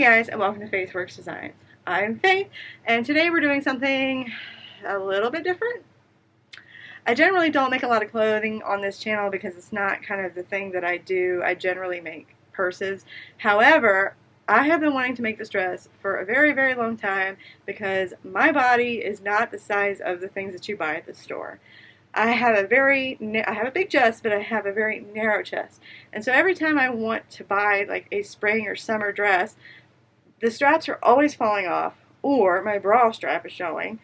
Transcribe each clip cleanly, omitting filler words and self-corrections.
guys, and welcome to Faith Works Designs. I'm Faith, and today we're doing something a little bit different. I generally don't make a lot of clothing on this channel because it's not kind of the thing that I do. I generally make purses. However, I have been wanting to make this dress for a very, very long time because my body is not the size of the things that you buy at the store. I have a big chest, but I have a very narrow chest. And so every time I want to buy like a spring or summer dress, the straps are always falling off, or my bra strap is showing,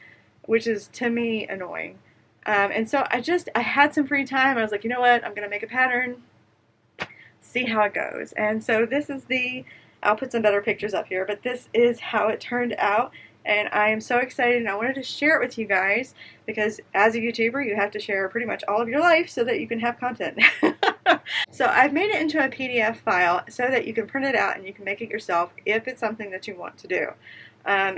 which is to me annoying. And so I had some free time. I was like, you know what, I'm going to make a pattern, see how it goes. And so this is I'll put some better pictures up here, but this is how it turned out. And I am so excited, and I wanted to share it with you guys because as a YouTuber, you have to share pretty much all of your life so that you can have content. So I've made it into a PDF file so that you can print it out and you can make it yourself if it's something that you want to do.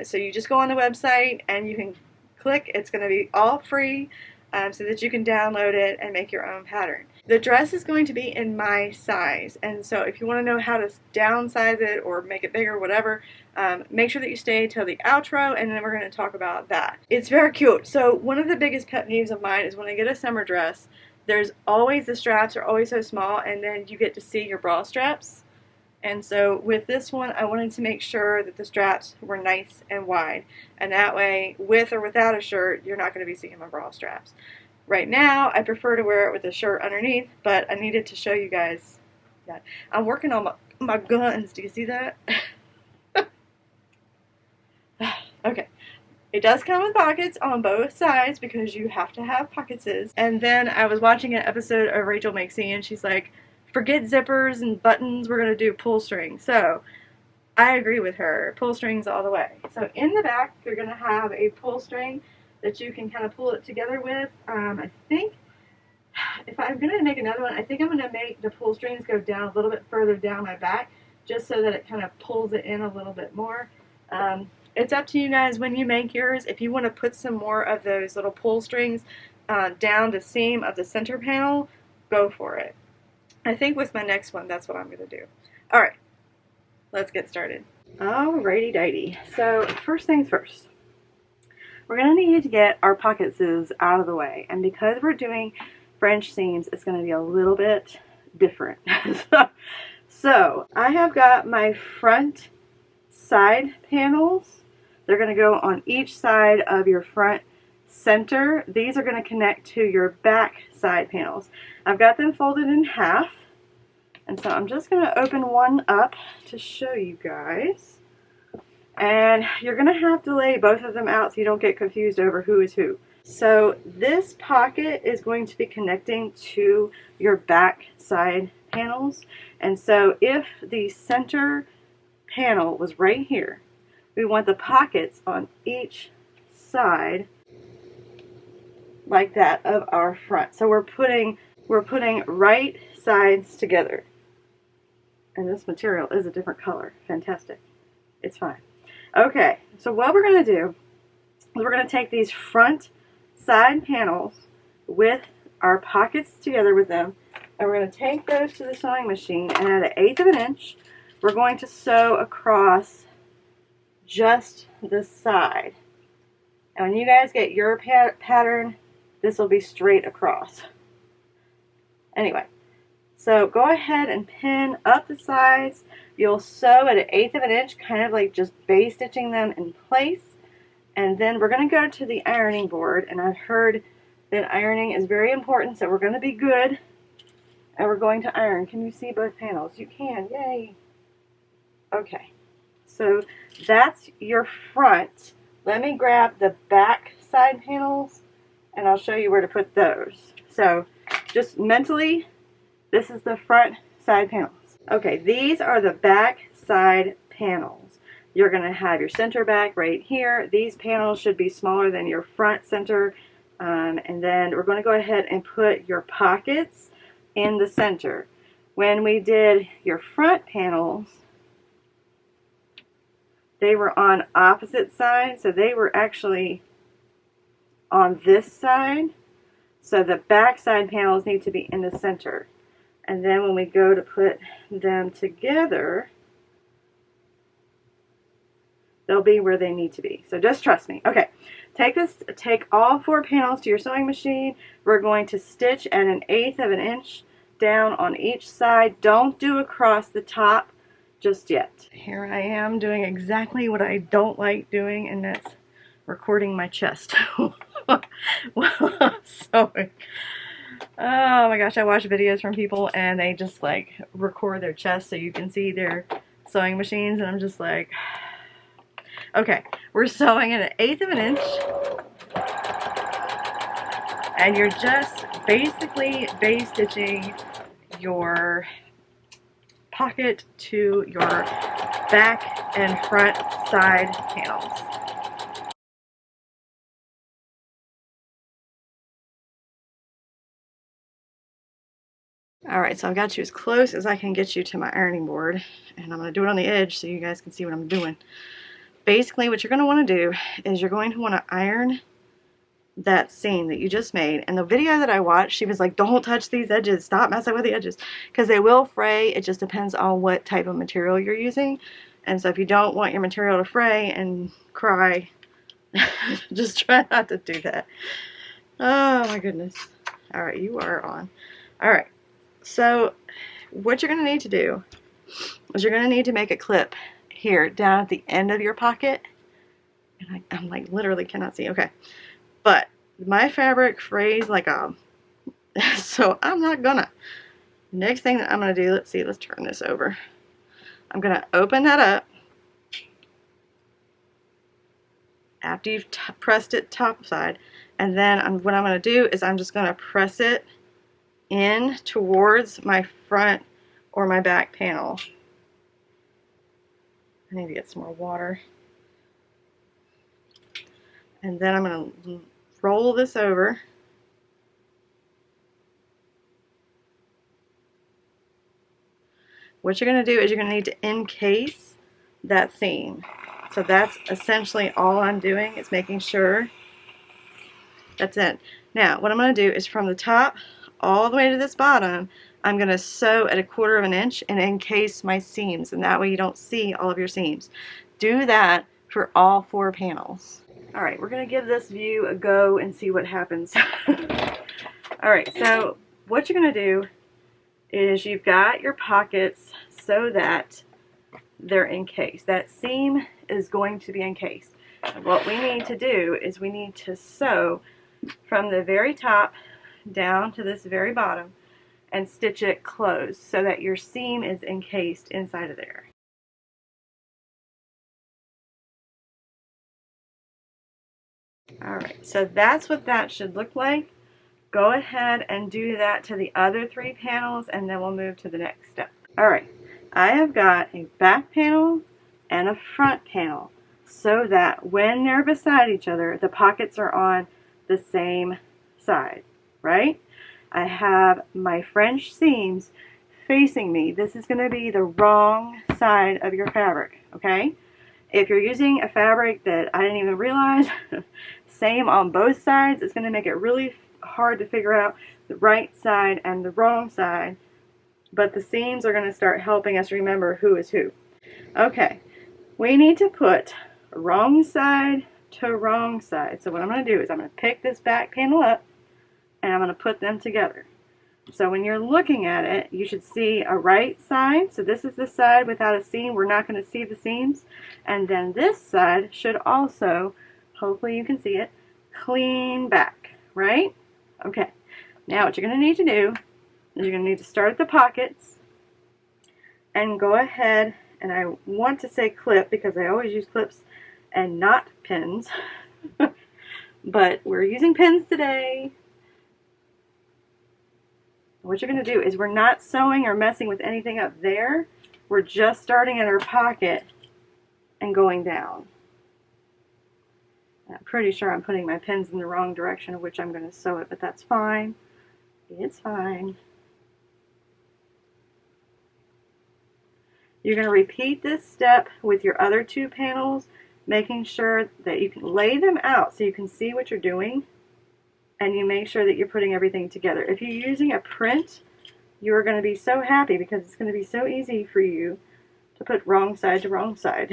So you just go on the website and you can click. It's going to be all free so that you can download it and make your own pattern. The dress is going to be in my size, and so if you want to know how to downsize it or make it bigger, whatever, make sure that you stay till the outro, and then we're going to talk about that. It's very cute. So one of the biggest pet peeves of mine is when I get a summer dress, there's always, the straps are always so small, and then you get to see your bra straps. And so with this one, I wanted to make sure that the straps were nice and wide, and that way, with or without a shirt, you're not going to be seeing my bra straps. Right now, I prefer to wear it with a shirt underneath, but I needed to show you guys that. I'm working on my guns. Do you see that? Okay. It does come with pockets on both sides because you have to have pockets. And then I was watching an episode of Rachel Makes Me, and she's like, forget zippers and buttons, we're going to do pull string. So I agree with her. Pull strings all the way. So in the back, you're going to have a pull string that you can kind of pull it together with. I think if I'm going to make another one, I think I'm going to make the pull strings go down a little bit further down my back just so that it kind of pulls it in a little bit more. It's up to you guys when you make yours. If you want to put some more of those little pull strings down the seam of the center panel, go for it. I think with my next one, that's what I'm going to do. Alright, let's get started. Alrighty dighty. So first things first. We're going to need to get our pockets out of the way, and because we're doing French seams, it's going to be a little bit different. So I have got my front side panels. They're going to go on each side of your front center. These are going to connect to your back side panels. I've got them folded in half, and so I'm just going to open one up to show you guys. And you're going to have to lay both of them out so you don't get confused over who is who. So this pocket is going to be connecting to your back side panels. And so if the center panel was right here, we want the pockets on each side like that of our front. So we're putting right sides together. And this material is a different color. Fantastic. It's fine. Okay, so what we're going to do is we're going to take these front side panels with our pockets together with them, and we're going to take those to the sewing machine, and at 1/8 of an inch, we're going to sew across just the side. And when you guys get your pattern, this will be straight across. Anyway, so go ahead and pin up the sides. You'll sew at 1/8 of an inch, kind of like just base stitching them in place. And then we're going to go to the ironing board, and I've heard that ironing is very important, so we're going to be good. And we're going to iron. Can you see both panels? You can. Yay. Okay. So that's your front. Let me grab the back side panels, and I'll show you where to put those. So just mentally, this is the front side panels. Okay, these are the back side panels. You're going to have your center back right here. These panels should be smaller than your front center. And then we're going to go ahead and put your pockets in the center. When we did your front panels, they were on opposite sides, so they were actually on this side. So the back side panels need to be in the center. And then when we go to put them together, they'll be where they need to be. So just trust me. Okay, take all 4 panels to your sewing machine. We're going to stitch at 1/8 of an inch down on each side. Don't do across the top just yet. Here I am doing exactly what I don't like doing, and that's recording my chest. Well, I'm sewing. Oh my gosh, I watch videos from people and they just like record their chest so you can see their sewing machines, and I'm just like, okay, we're sewing at 1/8 of an inch, and you're just basically base stitching your pocket to your back and front side panels. Alright, so I've got you as close as I can get you to my ironing board, and I'm going to do it on the edge so you guys can see what I'm doing. Basically, what you're going to want to do is you're going to want to iron that seam that you just made. And the video that I watched, she was like, don't touch these edges, stop messing with the edges, because they will fray. It just depends on what type of material you're using. And so if you don't want your material to fray and cry, just try not to do that. Oh my goodness. Alright, you are on. Alright, so what you're going to need to do is you're going to need to make a clip here down at the end of your pocket. And I'm like literally cannot see. Okay. But my fabric frays like a, so I'm not gonna. Next thing that I'm gonna do, let's see, let's turn this over. I'm gonna open that up after you've pressed it top side, and then what I'm gonna do is I'm just gonna press it in towards my front or my back panel. I need to get some more water. And then I'm going to roll this over. What you're going to do is you're going to need to encase that seam. So that's essentially all I'm doing, is making sure that's it. Now, what I'm going to do is from the top all the way to this bottom, I'm going to sew at 1/4 of an inch and encase my seams, and that way you don't see all of your seams. Do that for all 4 panels. Alright, we're going to give this view a go and see what happens. Alright, so what you're going to do is you've got your pockets so that they're encased. That seam is going to be encased. And what we need to do is we need to sew from the very top down to this very bottom and stitch it closed so that your seam is encased inside of there. Alright, so that's what that should look like. Go ahead and do that to the other 3 panels, and then we'll move to the next step. Alright, I have got a back panel and a front panel so that when they're beside each other, the pockets are on the same side, right? I have my French seams facing me. This is going to be the wrong side of your fabric, okay? If you're using a fabric that I didn't even realize, same on both sides, it's going to make it really hard to figure out the right side and the wrong side, but the seams are going to start helping us remember who is who. Okay, we need to put wrong side to wrong side. So what I'm going to do is I'm going to pick this back panel up and I'm going to put them together. So when you're looking at it, you should see a right side. So this is the side without a seam. We're not going to see the seams. And then this side should also, hopefully you can see it, clean back, right? Okay. Now what you're going to need to do is you're going to need to start at the pockets and go ahead, and I want to say clip because I always use clips and not pins. But we're using pins today. What you're going to do is we're not sewing or messing with anything up there. We're just starting at our pocket and going down. I'm pretty sure I'm putting my pins in the wrong direction of which I'm going to sew it, but that's fine. It's fine. You're going to repeat this step with your other 2 panels, making sure that you can lay them out so you can see what you're doing. And you make sure that you're putting everything together. If you're using a print, you're going to be so happy because it's going to be so easy for you to put wrong side to wrong side.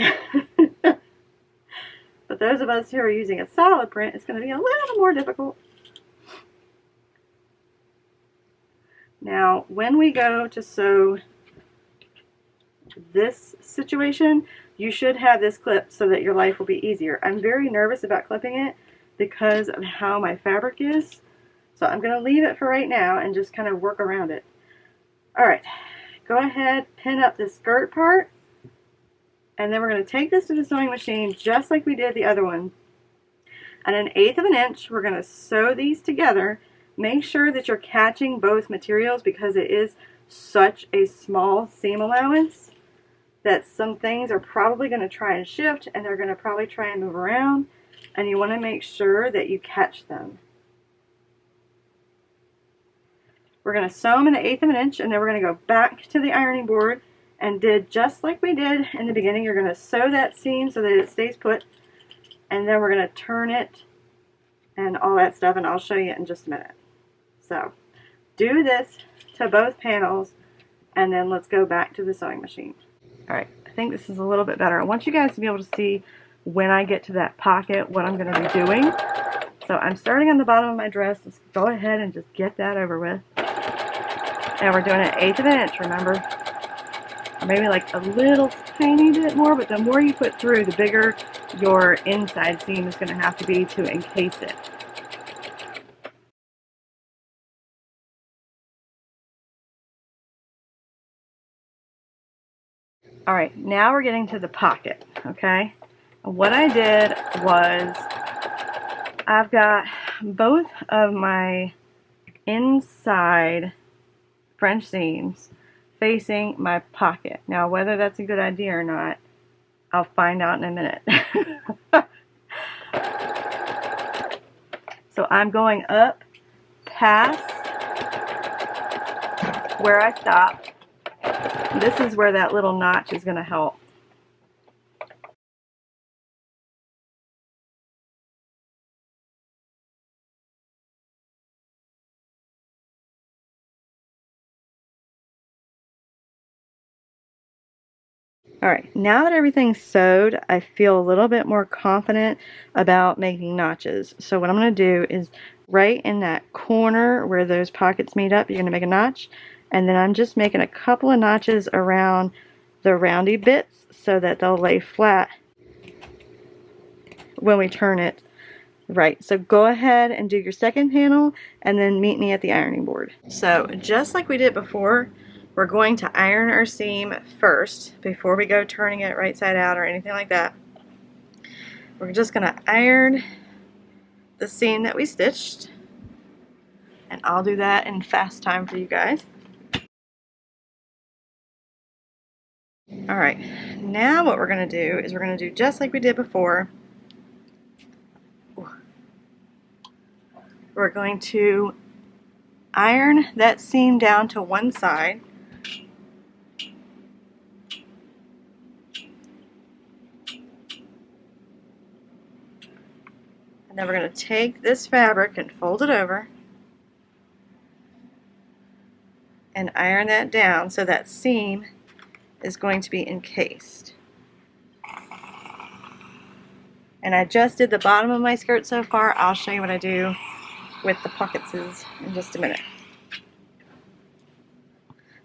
But those of us who are using a solid print, it's going to be a little more difficult. Now, when we go to sew this situation, you should have this clipped so that your life will be easier. I'm very nervous about clipping it because of how my fabric is. So I'm going to leave it for right now and just kind of work around it. Alright, go ahead, pin up the skirt part. And then we're going to take this to the sewing machine just like we did the other one. At 1/8 of an inch, we're going to sew these together. Make sure that you're catching both materials because it is such a small seam allowance that some things are probably going to try and shift and they're going to probably try and move around, and you want to make sure that you catch them. We're going to sew them at 1/8 of an inch, and then we're going to go back to the ironing board and did just like we did in the beginning. You're going to sew that seam so that it stays put, and then we're going to turn it and all that stuff, and I'll show you in just a minute. So do this to both panels, and then let's go back to the sewing machine. Alright, I think this is a little bit better. I want you guys to be able to see when I get to that pocket what I'm going to be doing. So I'm starting on the bottom of my dress. Let's go ahead and just get that over with. And we're doing it 1/8 of an inch, remember? Or maybe like a little tiny bit more, but the more you put through, the bigger your inside seam is going to have to be to encase it. Alright, now we're getting to the pocket, okay? What I did was I've got both of my inside French seams facing my pocket. Now, whether that's a good idea or not, I'll find out in a minute. So I'm going up past where I stopped. This is where that little notch is going to help. Alright, now that everything's sewed, I feel a little bit more confident about making notches. So what I'm going to do is right in that corner where those pockets meet up, you're going to make a notch. And then I'm just making a couple of notches around the roundy bits so that they'll lay flat when we turn it. Right, so go ahead and do your second panel and then meet me at the ironing board. So just like we did before, we're going to iron our seam first before we go turning it right side out or anything like that. We're just going to iron the seam that we stitched, and I'll do that in fast time for you guys. Alright, now what we're going to do is we're going to do just like we did before. We're going to iron that seam down to one side. And then we're going to take this fabric and fold it over and iron that down so that seam is going to be encased. And I just did the bottom of my skirt so far. I'll show you what I do with the pockets in just a minute.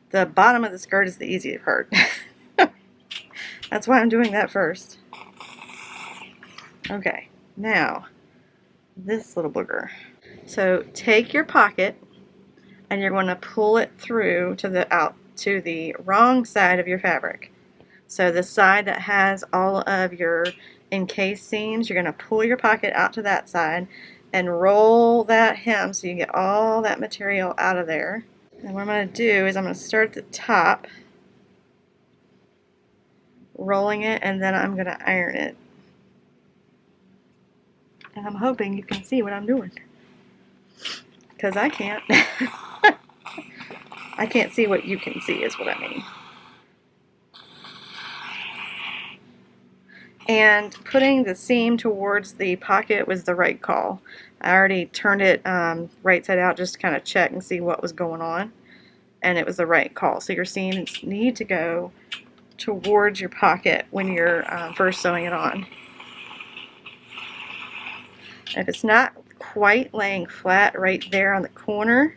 The bottom of the skirt is the easy part. That's why I'm doing that first. Okay, now this little booger. So take your pocket and you're going to pull it through to the wrong side of your fabric. So the side that has all of your encased seams, you're going to pull your pocket out to that side and roll that hem so you get all that material out of there. And what I'm going to do is I'm going to start at the top, rolling it, and then I'm going to iron it. And I'm hoping you can see what I'm doing, because I can't. I can't see what you can see is what I mean. And putting the seam towards the pocket was the right call. I already turned it right side out just to kind of check and see what was going on, and it was the right call. So your seams need to go towards your pocket when you're first sewing it on. And if it's not quite laying flat right there on the corner,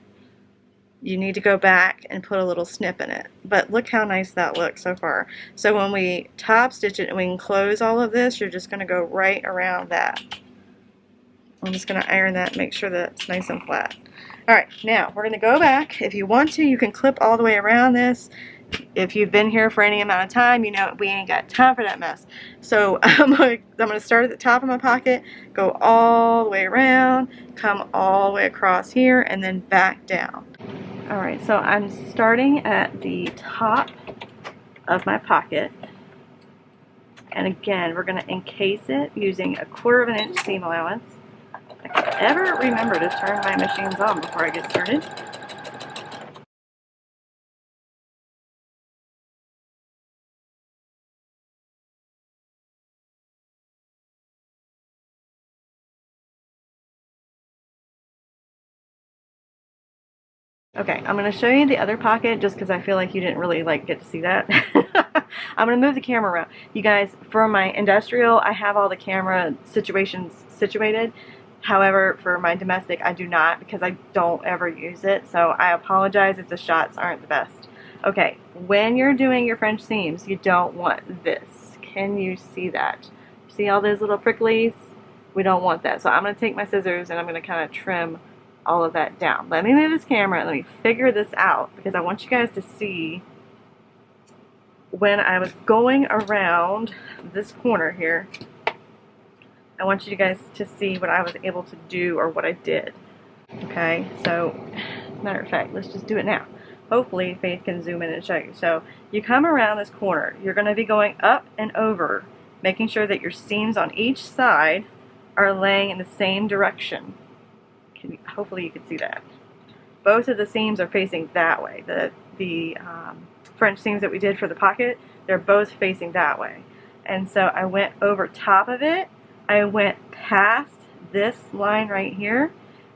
you need to go back and put a little snip in it. But look how nice that looks so far. So when we top stitch it and we can close all of this, you're just going to go right around that. I'm just going to iron that and make sure that it's nice and flat. Alright, now we're going to go back. If you want to, you can clip all the way around this. If you've been here for any amount of time, you know we ain't got time for that mess. So I'm going to start at the top of my pocket, go all the way around, come all the way across here, and then back down. Alright, so I'm starting at the top of my pocket. And again, we're going to encase it using 1/4 inch seam allowance. If I can ever remember to turn my machines on before I get started. Okay, I'm going to show you the other pocket just because I feel like you didn't really get to see that. I'm going to move the camera around. You guys, for my industrial, I have all the camera situations situated. However, for my domestic, I do not because I don't ever use it. So I apologize if the shots aren't the best. Okay, when you're doing your French seams, you don't want this. Can you see that? See all those little pricklies? We don't want that. So I'm going to take my scissors and I'm going to kind of trim all of that down. Let me move this camera and let me figure this out because I want you guys to see when I was going around this corner here. I want you guys to see what I was able to do or what I did. Okay, so matter of fact, let's just do it now. Hopefully Faith can zoom in and show you. So you come around this corner, you're going to be going up and over, making sure that your seams on each side are laying in the same direction. Hopefully you can see that. Both of the seams are facing that way. The French seams that we did for the pocket, they're both facing that way. And so I went over top of it, I went past this line right here,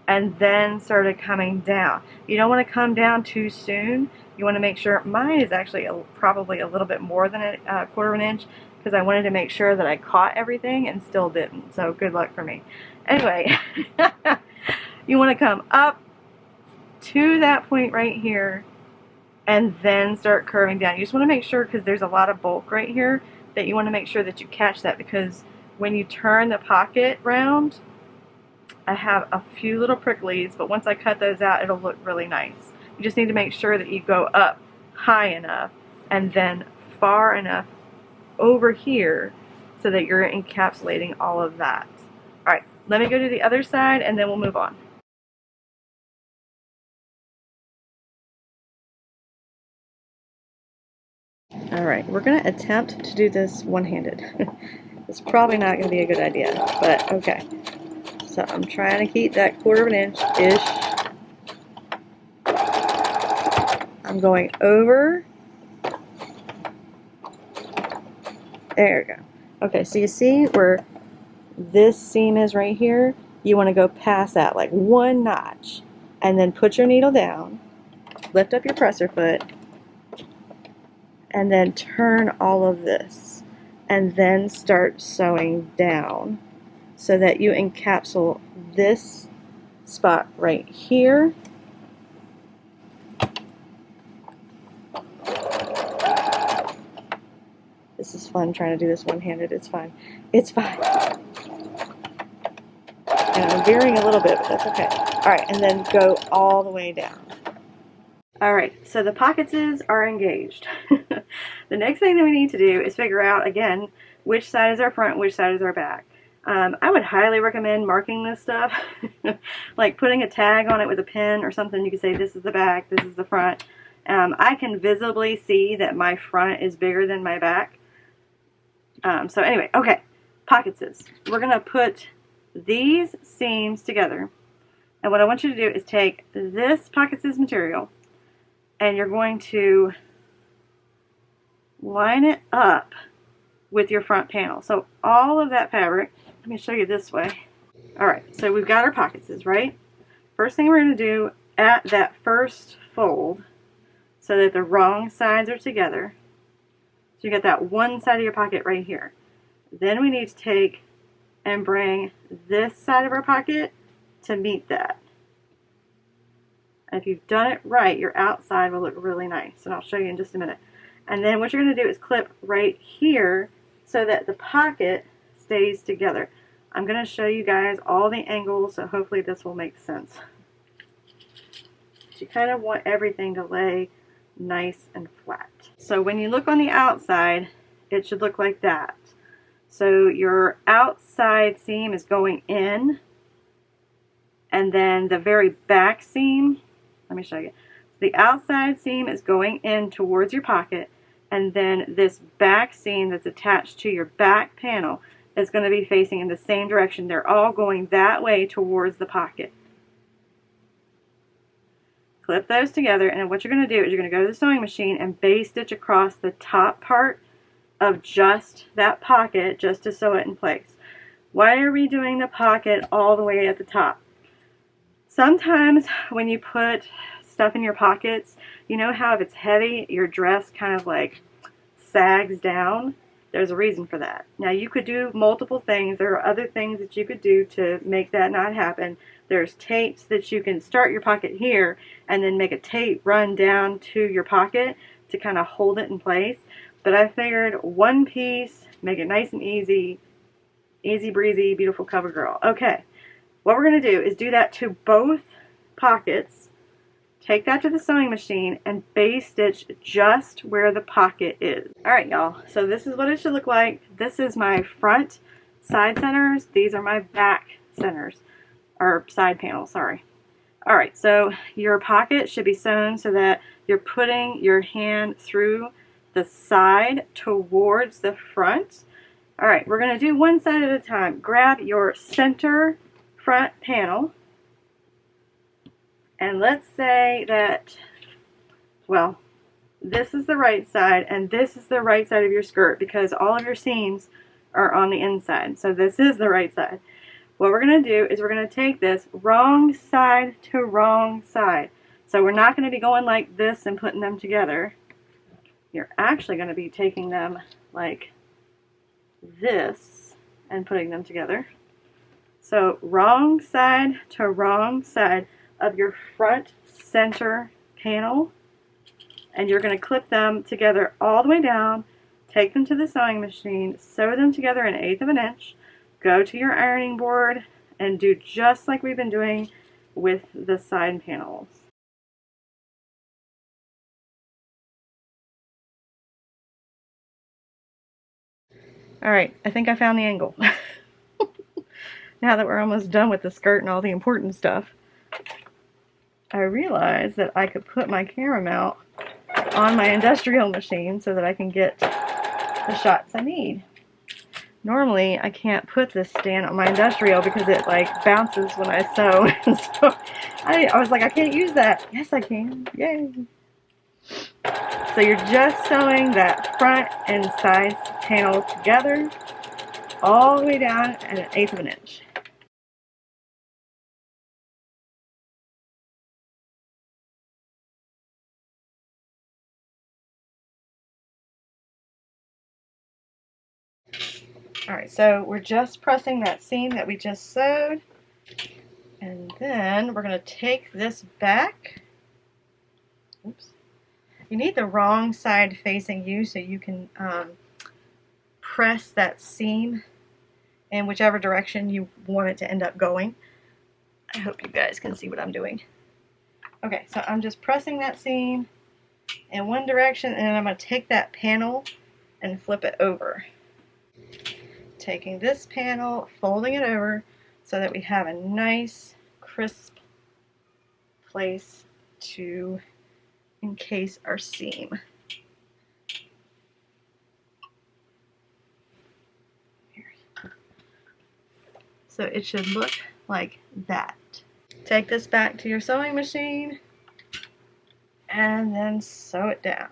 and then started coming down. You don't want to come down too soon. You want to make sure, mine is actually probably a little bit more than a 1/4 inch, because I wanted to make sure that I caught everything and still didn't. So good luck for me. Anyway, you want to come up to that point right here and then start curving down. You just want to make sure, because there's a lot of bulk right here, that you want to make sure that you catch that, because when you turn the pocket round, I have a few little pricklies, but once I cut those out, it'll look really nice. You just need to make sure that you go up high enough and then far enough over here so that you're encapsulating all of that. Alright, let me go to the other side and then we'll move on. Alright, we're going to attempt to do this one-handed. It's probably not going to be a good idea, but okay. So I'm trying to keep that 1/4 inch-ish. I'm going over. There we go. Okay, so you see where this seam is right here? You want to go past that, like one notch, and then put your needle down, lift up your presser foot, and then turn all of this, and then start sewing down so that you encapsulate this spot right here. This is fun trying to do this one-handed. It's fine. It's fine. And I'm veering a little bit, but that's okay. Alright, and then go all the way down. Alright, so the pockets are engaged. The next thing that we need to do is figure out, again, which side is our front, which side is our back. I would highly recommend marking this stuff, like putting a tag on it with a pen or something. You can say this is the back, this is the front. I can visibly see that my front is bigger than my back. So anyway, okay, pockets. We're going to put these seams together, and what I want you to do is take this pockets material and you're going to line it up with your front panel. So all of that fabric, let me show you this way. Alright, so we've got our pockets, right? First thing we're going to do at that first fold, so that the wrong sides are together. So you got that one side of your pocket right here. Then we need to take and bring this side of our pocket to meet that. And if you've done it right, your outside will look really nice, and I'll show you in just a minute. And then what you're going to do is clip right here so that the pocket stays together. I'm going to show you guys all the angles, so hopefully this will make sense. You kind of want everything to lay nice and flat. So when you look on the outside, it should look like that. So your outside seam is going in, and then the very back seam, let me show you. The outside seam is going in towards your pocket, and then this back seam that's attached to your back panel is going to be facing in the same direction. They're all going that way towards the pocket. Clip those together, and what you're going to do is you're going to go to the sewing machine and base stitch across the top part of just that pocket just to sew it in place. Why are we doing the pocket all the way at the top? Sometimes when you put stuff in your pockets, you know how if it's heavy, your dress kind of like sags down? There's a reason for that. Now you could do multiple things. There are other things that you could do to make that not happen. There's tapes that you can start your pocket here and then make a tape run down to your pocket to kind of hold it in place. But I figured one piece, make it nice and easy, easy breezy, beautiful cover girl. Okay, what we're going to do is do that to both pockets. Take that to the sewing machine and base stitch just where the pocket is. Alright y'all, so this is what it should look like. This is my front side centers. These are my back centers. Or side panel, sorry. Alright, so your pocket should be sewn so that you're putting your hand through the side towards the front. Alright, we're going to do one side at a time. Grab your center front panel, and let's say that, well, this is the right side and this is the right side of your skirt because all of your seams are on the inside. So this is the right side. What we're going to do is we're going to take this wrong side to wrong side. So we're not going to be going like this and putting them together. You're actually going to be taking them like this and putting them together. So wrong side to wrong side of your front center panel, and you're going to clip them together all the way down, take them to the sewing machine, sew them together 1/8 of an inch, go to your ironing board and do just like we've been doing with the side panels. Alright, I think I found the angle. Now that we're almost done with the skirt and all the important stuff, I realized that I could put my camera mount on my industrial machine so that I can get the shots I need. Normally, I can't put this stand on my industrial because it like bounces when I sew. So I was like, I can't use that. Yes, I can. Yay! So you're just sewing that front and side panel together all the way down at 1/8 of an inch. Alright, so we're just pressing that seam that we just sewed, and then we're going to take this back. Oops. You need the wrong side facing you so you can press that seam in whichever direction you want it to end up going. I hope you guys can see what I'm doing. Okay, so I'm just pressing that seam in one direction, and then I'm going to take that panel and flip it over. Taking this panel, folding it over so that we have a nice, crisp place to encase our seam. Here. So it should look like that. Take this back to your sewing machine and then sew it down.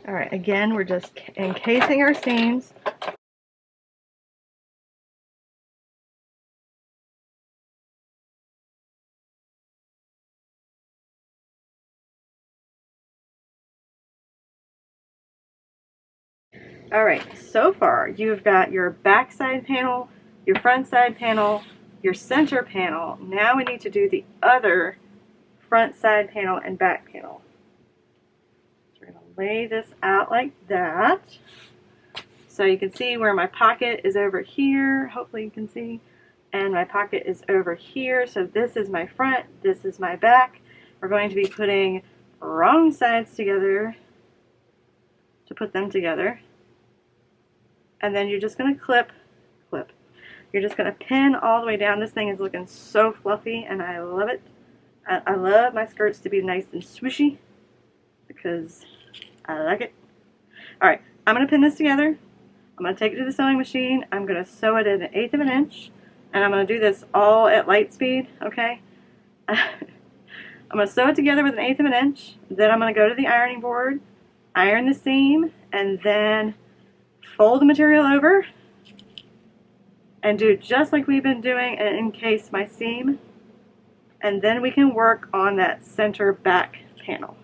Alright, again, we're just encasing our seams. Alright, so far you've got your back side panel, your front side panel, your center panel. Now we need to do the other front side panel and back panel. So we're going to lay this out like that. So you can see where my pocket is over here. Hopefully you can see. And my pocket is over here. So this is my front, this is my back. We're going to be putting wrong sides together to put them together. And then you're just going to clip. You're just going to pin all the way down. This thing is looking so fluffy and I love it. I love my skirts to be nice and swooshy because I like it. Alright, I'm going to pin this together. I'm going to take it to the sewing machine. I'm going to sew it at 1/8 of an inch. And I'm going to do this all at light speed, okay? I'm going to sew it together with 1/8 of an inch. Then I'm going to go to the ironing board, iron the seam, and then fold the material over and do just like we've been doing and encase my seam. And then we can work on that center back panel.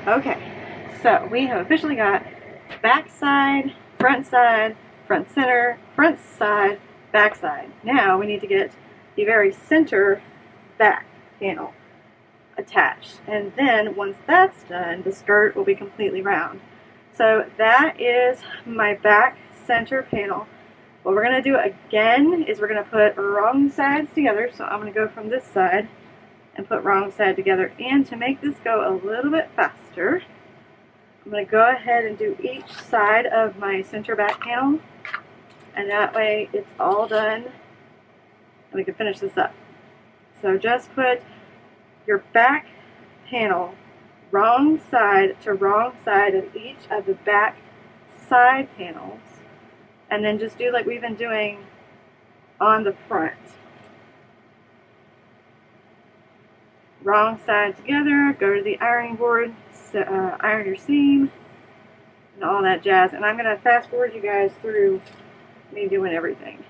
Okay, so we have officially got back side, front center, front side, back side. Now we need to get the very center back panel attached. And then once that's done, the skirt will be completely round. So that is my back center panel. What we're going to do again is we're going to put wrong sides together. So I'm going to go from this side and put wrong side together. And to make this go a little bit faster, I'm going to go ahead and do each side of my center back panel. And that way it's all done and we can finish this up. So just put your back panel wrong side to wrong side of each of the back side panels. And then just do like we've been doing on the front. Wrong side together, go to the ironing board, iron your seam, and all that jazz. And I'm going to fast forward you guys through me doing everything.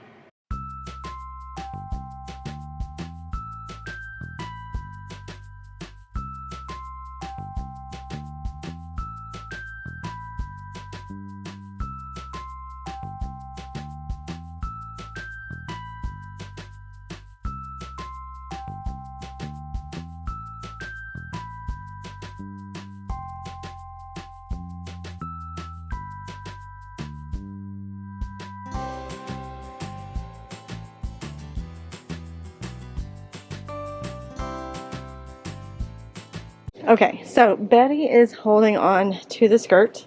Okay, so Betty is holding on to the skirt.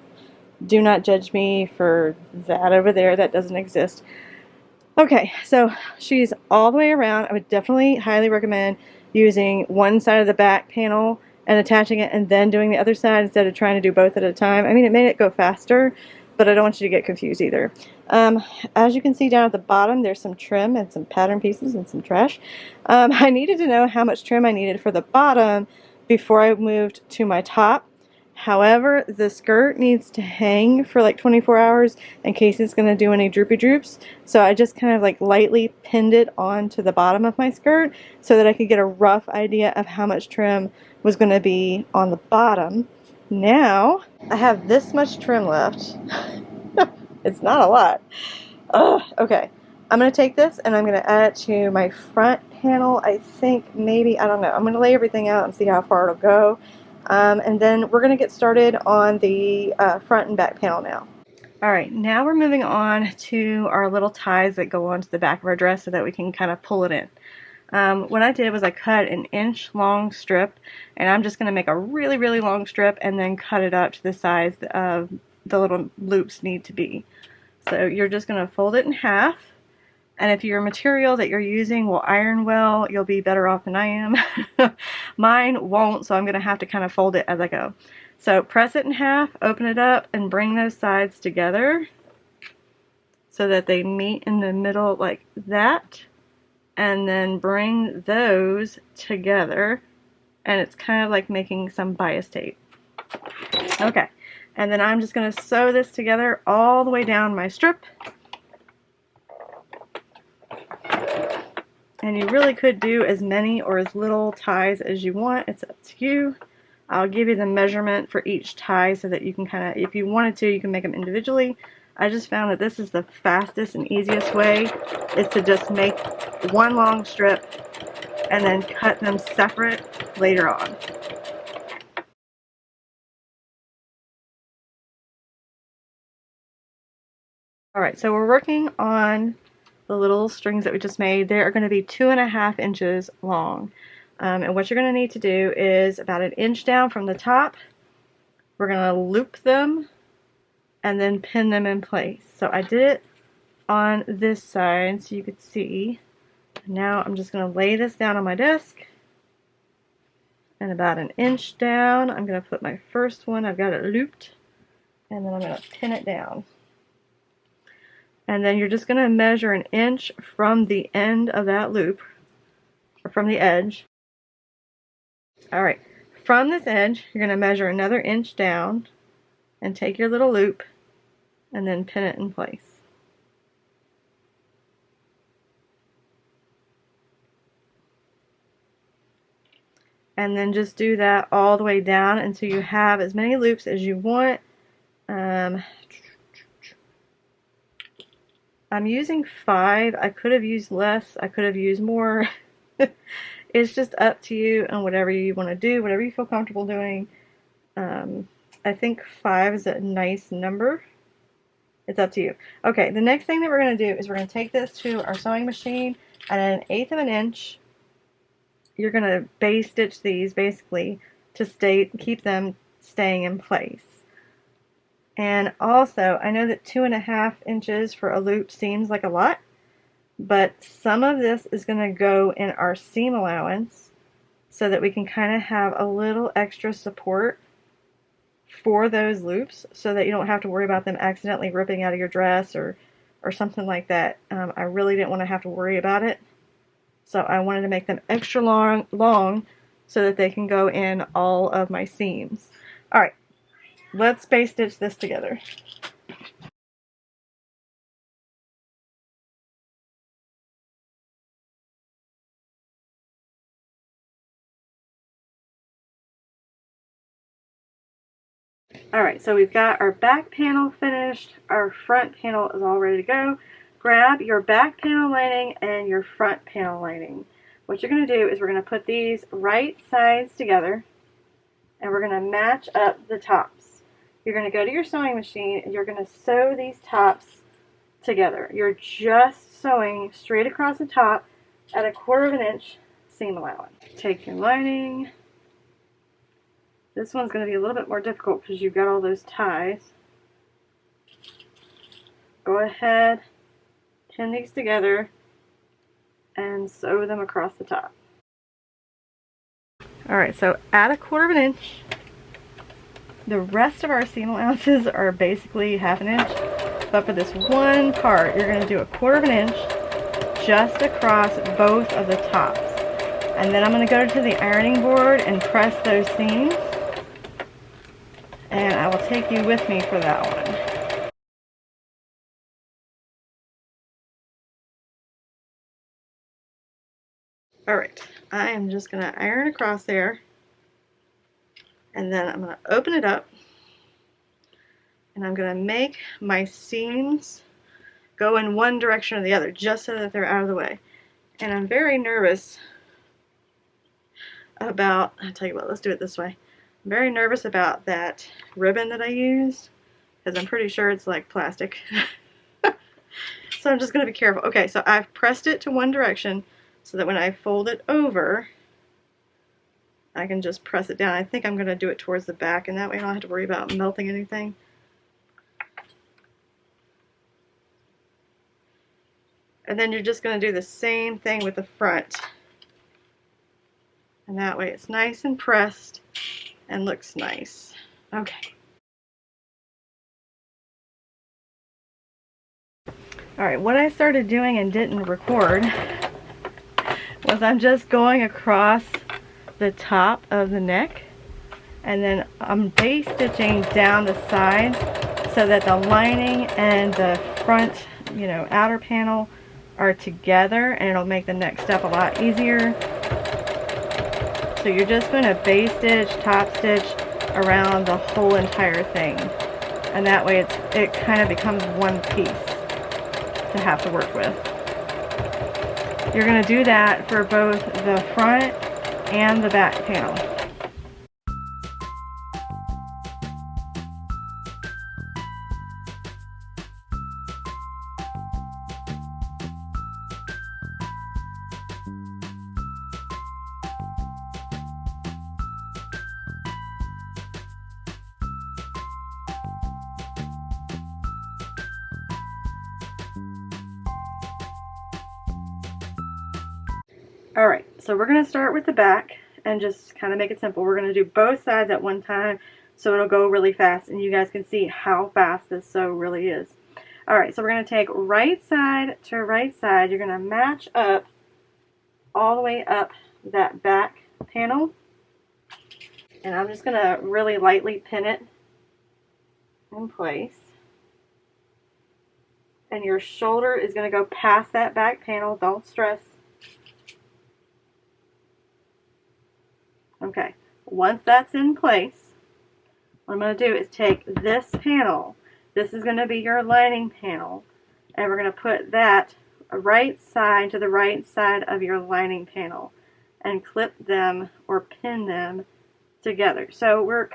Do not judge me for that over there. That doesn't exist. Okay, so she's all the way around. I would definitely highly recommend using one side of the back panel and attaching it and then doing the other side instead of trying to do both at a time. I mean, it made it go faster, but I don't want you to get confused either. As you can see down at the bottom, there's some trim and some pattern pieces and some trash. I needed to know how much trim I needed for the bottom before I moved to my top. However, the skirt needs to hang for like 24 hours in case it's going to do any droopy droops. So I just kind of like lightly pinned it onto the bottom of my skirt so that I could get a rough idea of how much trim was going to be on the bottom. Now, I have this much trim left. It's not a lot. Okay, I'm going to take this and I'm going to add it to my front panel. I think maybe, I don't know. I'm going to lay everything out and see how far it'll go. And then we're going to get started on the front and back panel now. Alright, now we're moving on to our little ties that go onto the back of our dress so that we can kind of pull it in. What I did was I cut an inch long strip, and I'm just going to make a really, really long strip and then cut it up to the size of the little loops need to be. So you're just going to fold it in half. And if your material that you're using will iron well, you'll be better off than I am. Mine won't, so I'm going to have to kind of fold it as I go. So press it in half, open it up, and bring those sides together so that they meet in the middle like that. and then bring those together, and it's kind of like making some bias tape. Okay, and then I'm just going to sew this together all the way down my strip. And you really could do as many or as little ties as you want. It's up to you. I'll give you the measurement for each tie so that you can kind of, if you wanted to, you can make them individually. I just found that this is the fastest and easiest way, is to just make one long strip and then cut them separate later on. Alright, so we're working on the little strings that we just made. They are going to be 2.5 inches long. And what you're going to need to do is about 1 inch down from the top, we're going to loop them and then pin them in place. So I did it on this side so you could see. Now I'm just going to lay this down on my desk, and about 1 inch down I'm going to put my first one. I've got it looped, and then I'm going to pin it down. And then you're just going to measure 1 inch from the end of that loop, or from the edge. Alright, from this edge you're going to measure another 1 inch down and take your little loop and then pin it in place. And then just do that all the way down until you have as many loops as you want. I'm using 5. I could have used less. I could have used more. It's just up to you and whatever you want to do, whatever you feel comfortable doing. I think 5 is a nice number. It's up to you. Okay, the next thing that we're going to do is we're going to take this to our sewing machine at 1/8 of an inch. You're going to base stitch these basically to keep them staying in place. And also, I know that 2.5 inches for a loop seems like a lot, but some of this is going to go in our seam allowance so that we can kind of have a little extra support for those loops so that you don't have to worry about them accidentally ripping out of your dress or something like that. I really didn't want to have to worry about it, so I wanted to make them extra long so that they can go in all of my seams. Alright, let's base stitch this together. Alright, so we've got our back panel finished, our front panel is all ready to go. Grab your back panel lining and your front panel lining. What you're going to do is we're going to put these right sides together and we're going to match up the tops. You're going to go to your sewing machine and you're going to sew these tops together. You're just sewing straight across the top at 1/4 of an inch seam allowance. Take your lining. This one's going to be a little bit more difficult because you've got all those ties. Go ahead, pin these together, and sew them across the top. Alright, so at 1/4 of an inch, the rest of our seam allowances are basically 1/2 an inch, but for this one part, you're going to do 1/4 of an inch just across both of the tops. And then I'm going to go to the ironing board and press those seams. And I will take you with me for that one. Alright, I am just going to iron across there. And then I'm going to open it up. And I'm going to make my seams go in one direction or the other, just so that they're out of the way. And I'm very nervous about, I'll tell you what, let's do it this way. I'm very nervous about that ribbon that I used, because I'm pretty sure it's like plastic. So I'm just going to be careful. Okay, so I've pressed it to one direction so that when I fold it over, I can just press it down. I think I'm going to do it towards the back, and that way I don't have to worry about melting anything. And then you're just going to do the same thing with the front. And that way it's nice and pressed and looks nice. Okay. Alright, what I started doing and didn't record was I'm just going across the top of the neck, and then I'm base stitching down the sides so that the lining and the front, you know, outer panel are together, and it'll make the next step a lot easier. So you're just going to base stitch, top stitch around the whole entire thing, and that way it kind of becomes one piece to have to work with. You're going to do that for both the front and the back panel. Alright, so we're going to start with the back and just kind of make it simple. We're going to do both sides at one time so it'll go really fast, and you guys can see how fast this sew really is. Alright, so we're going to take right side to right side. You're going to match up all the way up that back panel, and I'm just going to really lightly pin it in place. And your shoulder is going to go past that back panel. Don't stress. Okay, once that's in place, what I'm going to do is take this panel. This is going to be your lining panel, and we're going to put that right side to the right side of your lining panel and clip them or pin them together. So we're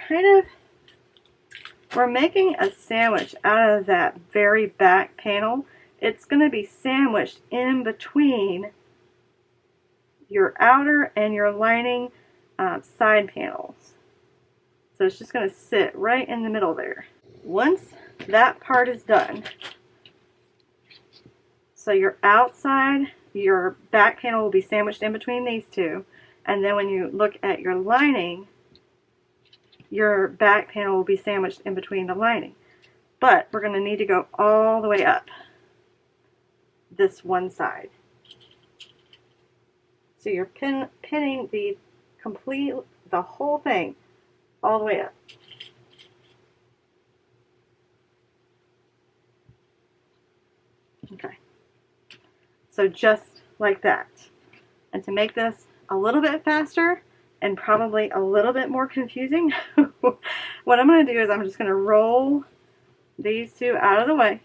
making a sandwich out of that very back panel. It's going to be sandwiched in between your outer and your lining side panels. So it's just going to sit right in the middle there. Once that part is done, so your outside, your back panel will be sandwiched in between these two, and then when you look at your lining, your back panel will be sandwiched in between the lining. But we're going to need to go all the way up this one side. So you're pinning the whole thing all the way up. Okay. So just like that. And to make this a little bit faster and probably a little bit more confusing, what I'm going to do is I'm just going to roll these two out of the way.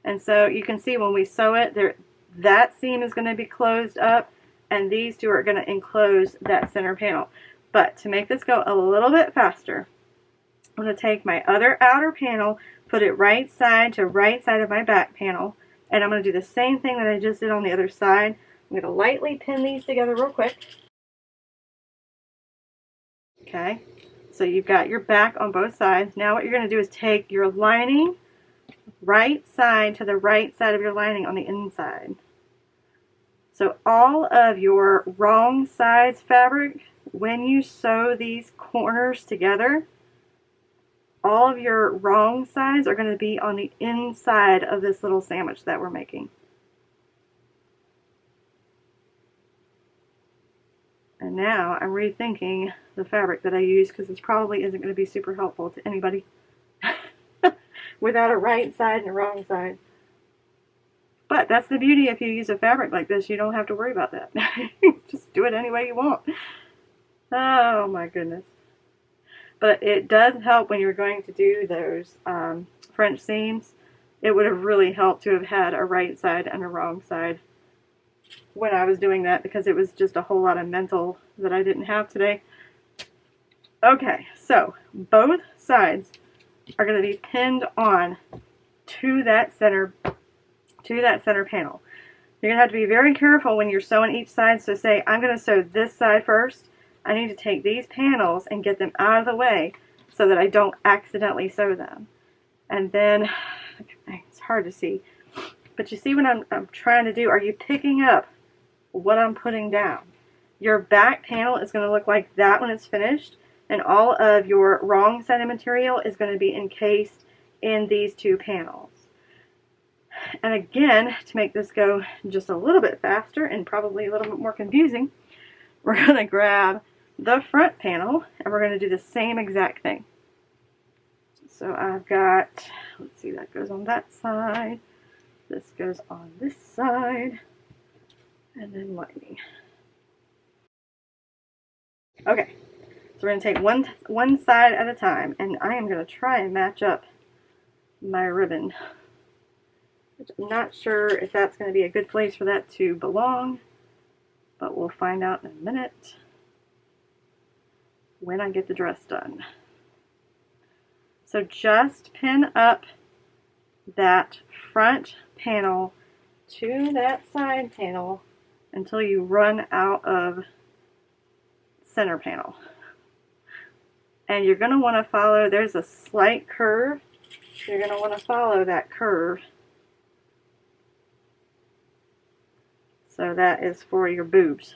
And so you can see when we sew it, that seam is going to be closed up, and these two are going to enclose that center panel. But to make this go a little bit faster, I'm going to take my other outer panel, put it right side to right side of my back panel, and I'm going to do the same thing that I just did on the other side. I'm going to lightly pin these together real quick. Okay, so you've got your back on both sides. Now what you're going to do is take your lining right side to the right side of your lining on the inside. So all of your wrong sides fabric, when you sew these corners together, all of your wrong sides are going to be on the inside of this little sandwich that we're making. And now I'm rethinking the fabric that I use, because this probably isn't going to be super helpful to anybody without a right side and a wrong side. But that's the beauty if you use a fabric like this. You don't have to worry about that. Just do it any way you want. Oh my goodness. But it does help when you're going to do those French seams. It would have really helped to have had a right side and a wrong side when I was doing that, because it was just a whole lot of mental that I didn't have today. Okay, so both sides are going to be pinned on to that center panel. You're going to have to be very careful when you're sewing each side. So say I'm going to sew this side first. I need to take these panels and get them out of the way so that I don't accidentally sew them. And then, it's hard to see, but you see what I'm trying to do? Are you picking up what I'm putting down? Your back panel is going to look like that when it's finished, and all of your wrong side of material is going to be encased in these two panels. And again, to make this go just a little bit faster and probably a little bit more confusing, we're going to grab the front panel and we're going to do the same exact thing. So I've got, let's see, that goes on that side, this goes on this side, and then lining. Okay, so we're going to take one side at a time, and I am going to try and match up my ribbon. I'm not sure if that's going to be a good place for that to belong, but we'll find out in a minute when I get the dress done. So just pin up that front panel to that side panel until you run out of center panel. And you're going to want to follow, there's a slight curve, you're going to want to follow that curve. So that is for your boobs.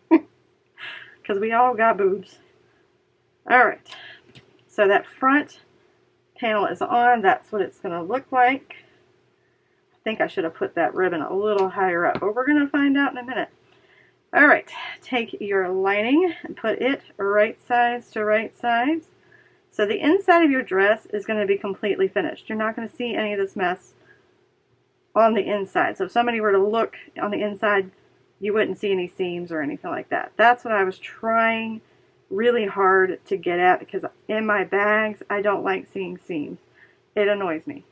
Because we all got boobs. Alright, so that front panel is on, that's what it's going to look like. I think I should have put that ribbon a little higher up, but we're going to find out in a minute. Alright, take your lining and put it right sides to right sides. So the inside of your dress is going to be completely finished. You're not going to see any of this mess on the inside. So if somebody were to look on the inside, you wouldn't see any seams or anything like that. That's what I was trying really hard to get at, because in my bags, I don't like seeing seams. It annoys me.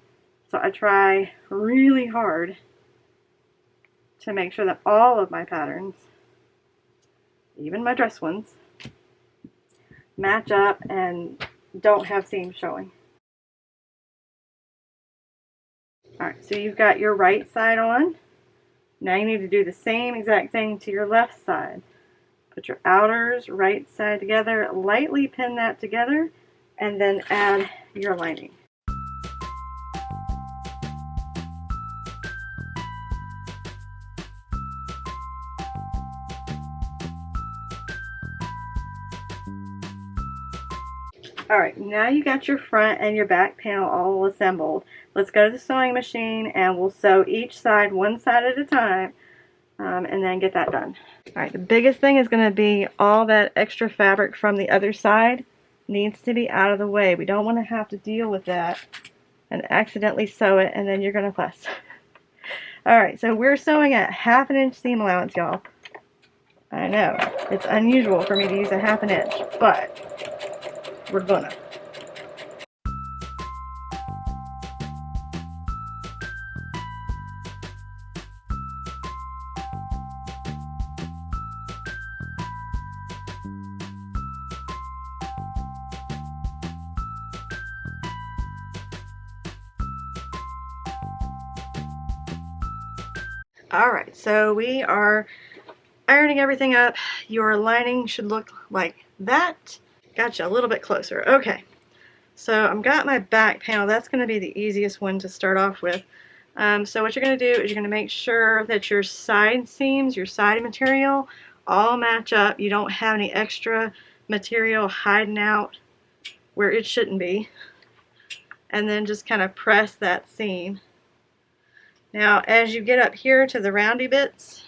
So I try really hard to make sure that all of my patterns, even my dress ones, match up and don't have seams showing. Alright, so you've got your right side on. Now you need to do the same exact thing to your left side. Put your outers right side together, lightly pin that together, and then add your lining. Alright, now you got your front and your back panel all assembled. Let's go to the sewing machine and we'll sew each side one side at a time and then get that done. Alright, the biggest thing is going to be all that extra fabric from the other side needs to be out of the way. We don't want to have to deal with that and accidentally sew it and then you're going to fuss. Alright, so we're sewing at 1/2 inch seam allowance, y'all. I know, it's unusual for me to use a 1/2 inch, but we're gonna. Alright, so we are ironing everything up. Your lining should look like that. Gotcha, a little bit closer. Okay, so I've got my back panel. That's going to be the easiest one to start off with. So what you're going to do is you're going to make sure that your side seams, your side material, all match up. You don't have any extra material hiding out where it shouldn't be. And then just kind of press that seam. Now, as you get up here to the roundy bits,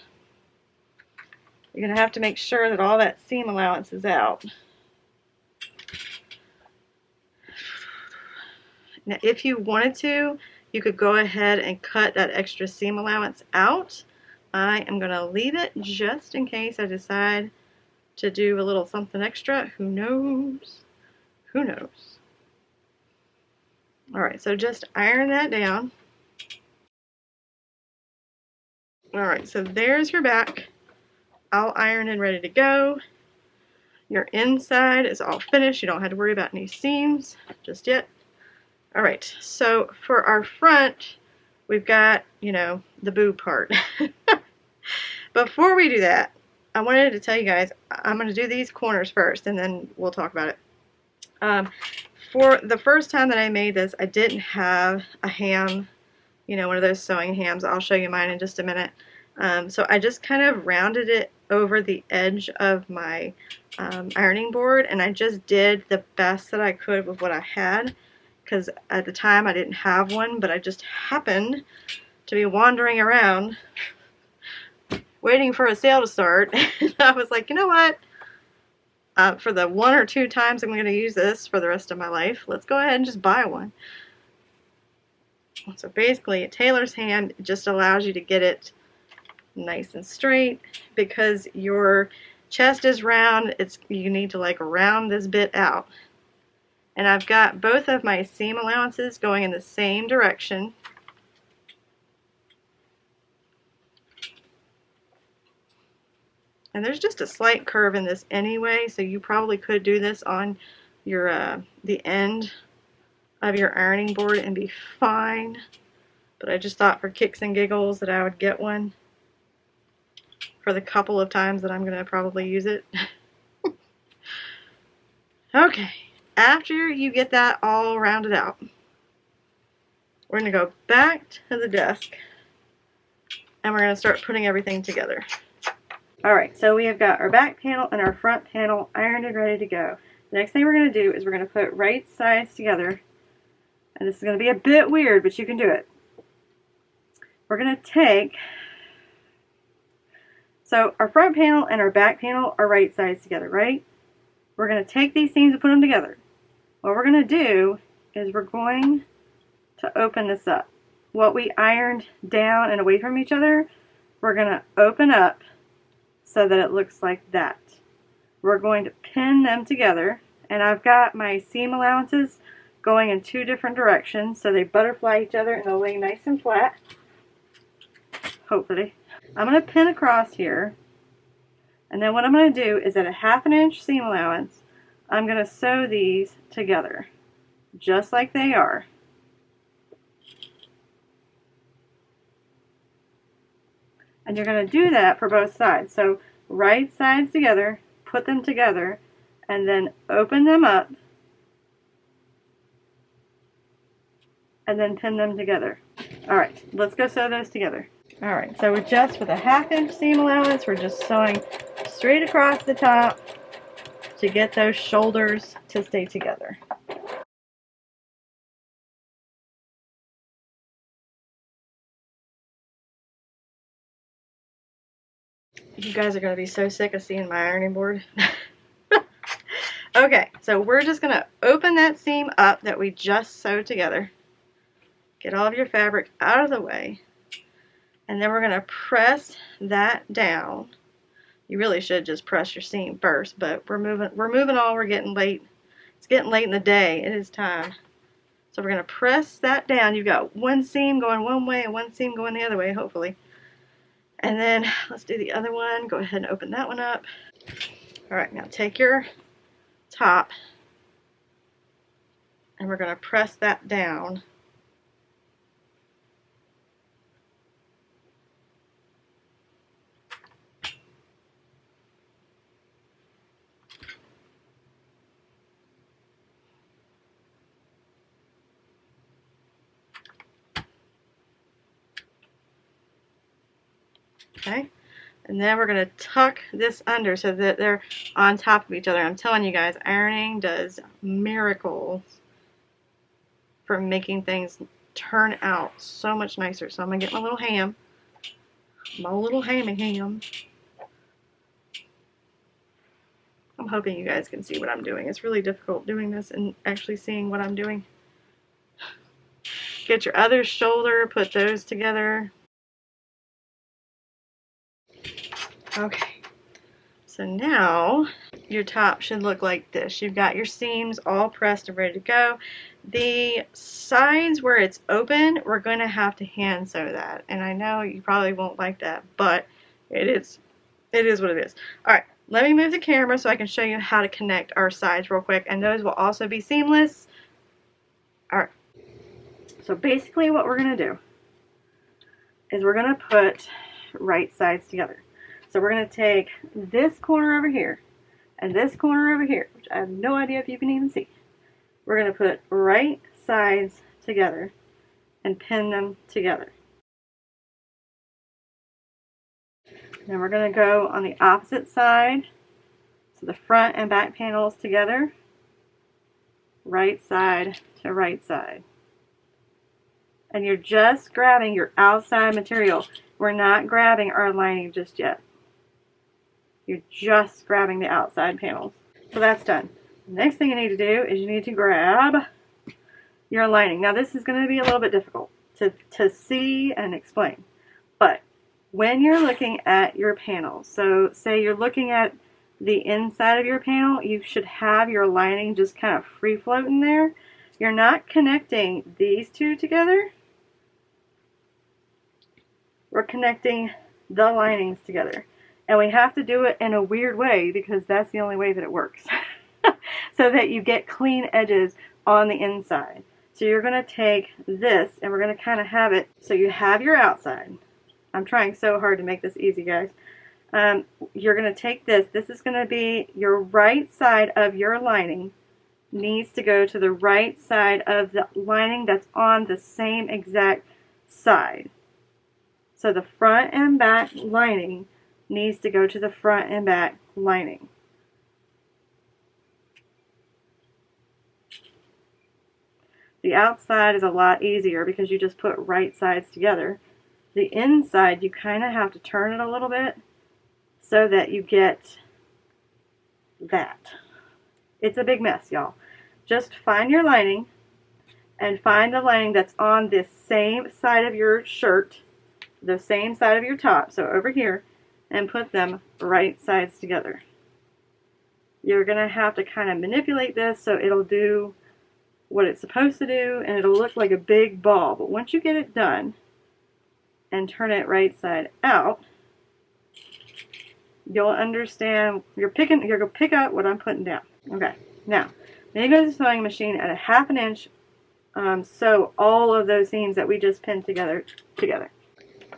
you're going to have to make sure that all that seam allowance is out. Now, if you wanted to, you could go ahead and cut that extra seam allowance out. I am going to leave it just in case I decide to do a little something extra. Who knows? Who knows? Alright, so just iron that down. Alright, so there's your back. All ironed and ready to go. Your inside is all finished. You don't have to worry about any seams just yet. Alright, so for our front, we've got, you know, the boob part. Before we do that, I wanted to tell you guys, I'm going to do these corners first, and then we'll talk about it. For the first time that I made this, I didn't have a ham, you know, one of those sewing hams. I'll show you mine in just a minute. So I just kind of rounded it over the edge of my ironing board, and I just did the best that I could with what I had. because at the time I didn't have one, but I just happened to be wandering around waiting for a sale to start. And I was like, you know what? For the 1 or 2 times I'm going to use this for the rest of my life, let's go ahead and just buy one. So basically, a tailor's hand just allows you to get it nice and straight because your chest is round. You need to like round this bit out. And I've got both of my seam allowances going in the same direction. And there's just a slight curve in this anyway, so you probably could do this on your the end of your ironing board and be fine. But I just thought for kicks and giggles that I would get one for the couple of times that I'm going to probably use it. Okay, after you get that all rounded out, we're going to go back to the desk and we're going to start putting everything together. Alright, so we have got our back panel and our front panel ironed and ready to go. The next thing we're going to do is we're going to put right sides together. And this is going to be a bit weird, but you can do it. We're going to take, so our front panel and our back panel are right sides together, right? We're going to take these seams and put them together. What we're going to do is we're going to open this up. What we ironed down and away from each other, we're going to open up so that it looks like that. We're going to pin them together, and I've got my seam allowances going in 2 different directions so they butterfly each other and they'll lay nice and flat. Hopefully. I'm going to pin across here, and then what I'm going to do is at a 1/2 inch seam allowance, I'm going to sew these together just like they are. And you're going to do that for both sides. So right sides together, put them together, and then open them up, and then pin them together. Alright, let's go sew those together. Alright, so we're just with a 1/2 inch seam allowance, we're just sewing straight across the top to get those shoulders to stay together. You guys are going to be so sick of seeing my ironing board. Okay, so we're just going to open that seam up that we just sewed together. Get all of your fabric out of the way. And then we're going to press that down. You really should just press your seam first, but we're moving on. We're getting late. It's getting late in the day. It is time. So we're going to press that down. You've got one seam going one way and one seam going the other way, hopefully. And then let's do the other one. Go ahead and open that one up. Alright, now take your top and we're going to press that down. Okay, and then we're going to tuck this under so that they're on top of each other. I'm telling you guys, ironing does miracles for making things turn out so much nicer. So I'm going to get my little ham, hammy ham. I'm hoping you guys can see what I'm doing. It's really difficult doing this and actually seeing what I'm doing. Get your other shoulder, put those together. Okay, so now your top should look like this. You've got your seams all pressed and ready to go. The sides where it's open, we're going to have to hand sew that. And I know you probably won't like that, but it is what it is. Alright, let me move the camera so I can show you how to connect our sides real quick. And those will also be seamless. Alright, so basically what we're going to do is we're going to put right sides together. So we're going to take this corner over here and this corner over here, which I have no idea if you can even see. We're going to put right sides together and pin them together. Then we're going to go on the opposite side, so the front and back panels together, right side to right side. And you're just grabbing your outside material. We're not grabbing our lining just yet. You're just grabbing the outside panels. So that's done. The next thing you need to do is you need to grab your lining. Now this is going to be a little bit difficult to see and explain. But when you're looking at your panels, so say you're looking at the inside of your panel, you should have your lining just kind of free floating there. You're not connecting these two together. We're connecting the linings together. And we have to do it in a weird way because that's the only way that it works. So that you get clean edges on the inside. So you're going to take this and we're going to kind of have it so you have your outside. I'm trying so hard to make this easy, guys. You're going to take this. This is going to be your right side of your lining. Needs to go to the right side of the lining that's on the same exact side. So the front and back lining needs to go to the front and back lining. The outside is a lot easier because you just put right sides together. The inside, you kind of have to turn it a little bit so that you get that. It's a big mess, y'all. Just find your lining and find the lining that's on the same side of your shirt, the same side of your top, so over here, and put them right sides together. You're going to have to kind of manipulate this so it'll do what it's supposed to do and it'll look like a big ball. But once you get it done and turn it right side out, you'll understand. You're going to pick up what I'm putting down. Okay, now then you go to the sewing machine at a 1/2 inch. Sew all of those seams that we just pinned together.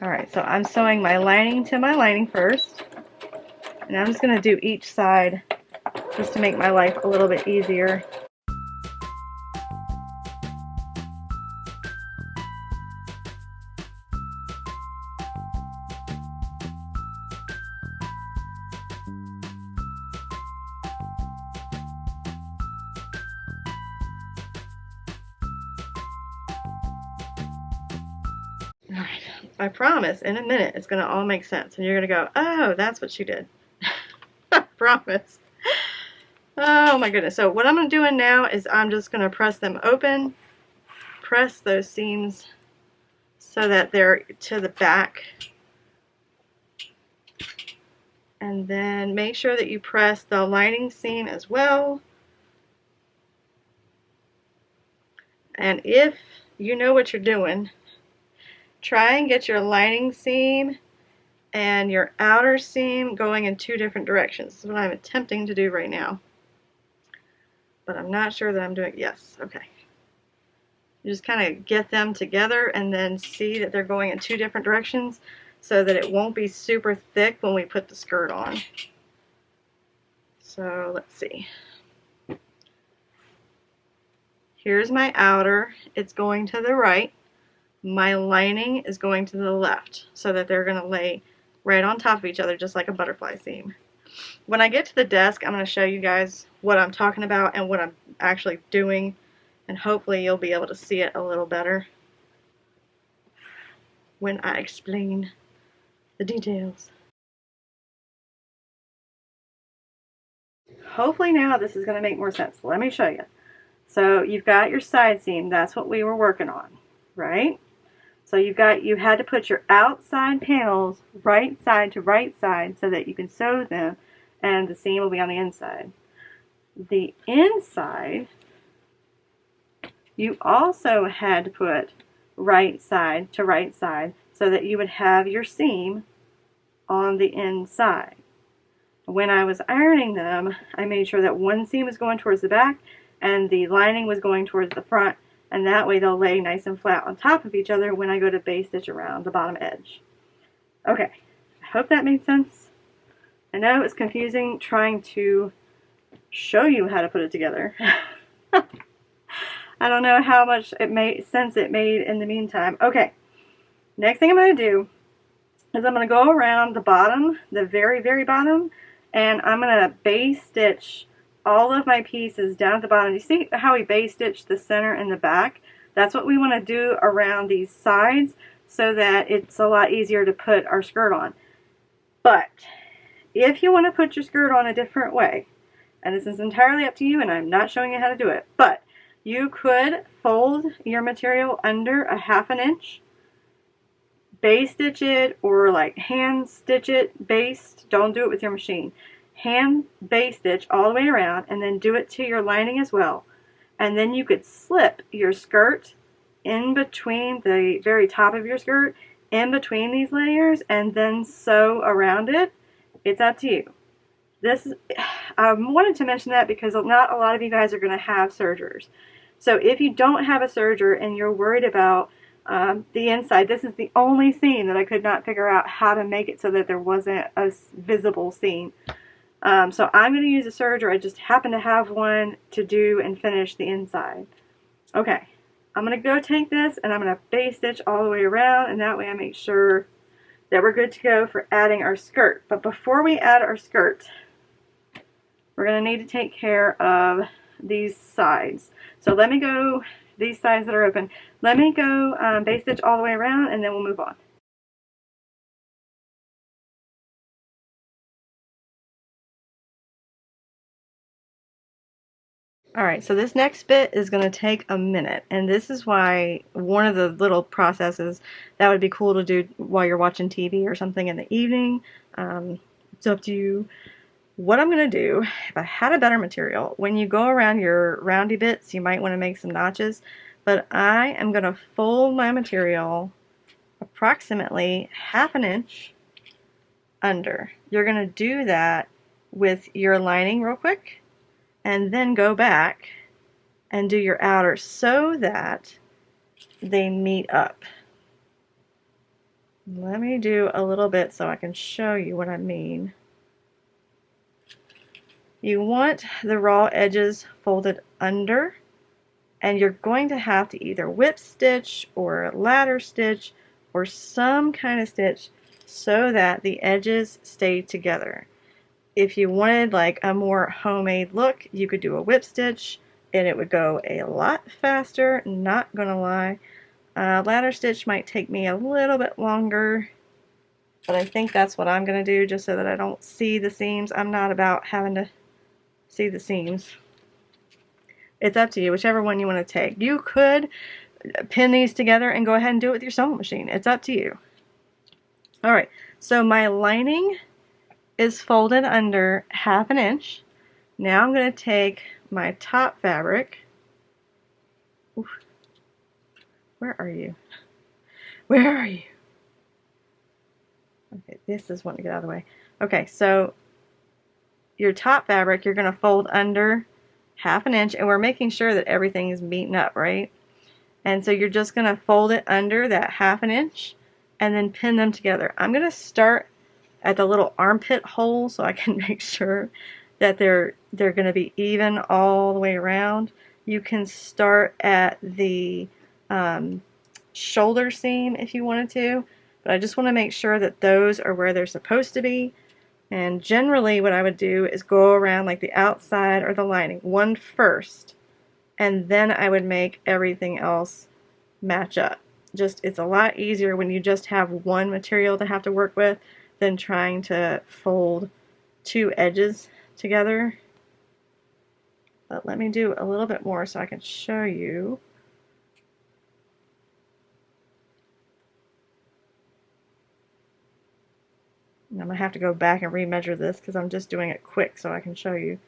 Alright, so I'm sewing my lining to my lining first. And I'm just going to do each side just to make my life a little bit easier. Alright, I promise in a minute it's going to all make sense and you're going to go, oh, that's what she did. I promise. Oh my goodness. So what I'm doing now is I'm just going to press them open, press those seams so that they're to the back, and then make sure that you press the lining seam as well. And if you know what you're doing, try and get your lining seam and your outer seam going in 2 different directions. This is what I'm attempting to do right now. But I'm not sure that I'm doing, yes, okay. You just kind of get them together and then see that they're going in 2 different directions so that it won't be super thick when we put the skirt on. So let's see. Here's my outer. It's going to the right. My lining is going to the left so that they're going to lay right on top of each other just like a butterfly seam. When I get to the desk, I'm going to show you guys what I'm talking about and what I'm actually doing, and hopefully you'll be able to see it a little better when I explain the details. Hopefully now this is going to make more sense. Let me show you. So you've got your side seam. That's what we were working on, right? So you had to put your outside panels right side to right side so that you can sew them and the seam will be on the inside. The inside, you also had to put right side to right side so that you would have your seam on the inside. When I was ironing them, I made sure that one seam was going towards the back and the lining was going towards the front, and that way they'll lay nice and flat on top of each other when I go to base stitch around the bottom edge. Okay, I hope that made sense. I know it's confusing trying to show you how to put it together. I don't know how much sense it made in the meantime. Okay, next thing I'm going to do is I'm going to go around the bottom, the very, very bottom, and I'm going to base stitch all of my pieces down at the bottom. You see how we base stitched the center and the back? That's what we want to do around these sides so that it's a lot easier to put our skirt on. But if you want to put your skirt on a different way, and this is entirely up to you, and I'm not showing you how to do it, but you could fold your material under a 1/2 inch, base stitch it, or like hand stitch it based. Don't do it with your machine. Hand base stitch all the way around, and then do it to your lining as well. And then you could slip your skirt in between the very top of your skirt, in between these layers, and then sew around it. It's up to you. I wanted to mention that because not a lot of you guys are going to have sergers. So if you don't have a serger and you're worried about the inside, this is the only seam that I could not figure out how to make it so that there wasn't a visible seam. So I'm going to use a serger. I just happen to have one to do and finish the inside. Okay, I'm going to go take this and I'm going to base stitch all the way around, and that way I make sure that we're good to go for adding our skirt. But before we add our skirt, we're going to need to take care of these sides. So let me go, these sides that are open, let me go base stitch all the way around, and then we'll move on. Alright, so this next bit is going to take a minute, and this is why one of the little processes that would be cool to do while you're watching TV or something in the evening. It's up to you. What I'm going to do, if I had a better material, when you go around your roundy bits, you might want to make some notches, but I am going to fold my material approximately 1/2 inch under. You're going to do that with your lining real quick, and then go back and do your outer so that they meet up. Let me do a little bit so I can show you what I mean. You want the raw edges folded under, and you're going to have to either whip stitch or ladder stitch or some kind of stitch so that the edges stay together. If you wanted like a more homemade look, you could do a whip stitch and it would go a lot faster, not gonna lie. Ladder stitch might take me a little bit longer, but I think that's what I'm gonna do just so that I don't see the seams. I'm not about having to see the seams. It's up to you, whichever one you want to take. You could pin these together and go ahead and do it with your sewing machine. It's up to you. Alright, so my lining is folded under 1/2 inch. Now I'm going to take my top fabric. Oof. Where are you? Where are you? Okay, this is wanting to get out of the way. Okay, so your top fabric you're going to fold under 1/2 inch, and we're making sure that everything is meeting up, right? And so you're just going to fold it under that 1/2 inch and then pin them together. I'm going to start at the little armpit hole so I can make sure that they're going to be even all the way around. You can start at the shoulder seam if you wanted to, but I just want to make sure that those are where they're supposed to be. And generally what I would do is go around like the outside or the lining one first, and then I would make everything else match up. It's a lot easier when you just have one material to have to work with than trying to fold two edges together. But let me do a little bit more so I can show you. And I'm going to have to go back and remeasure this because I'm just doing it quick so I can show you.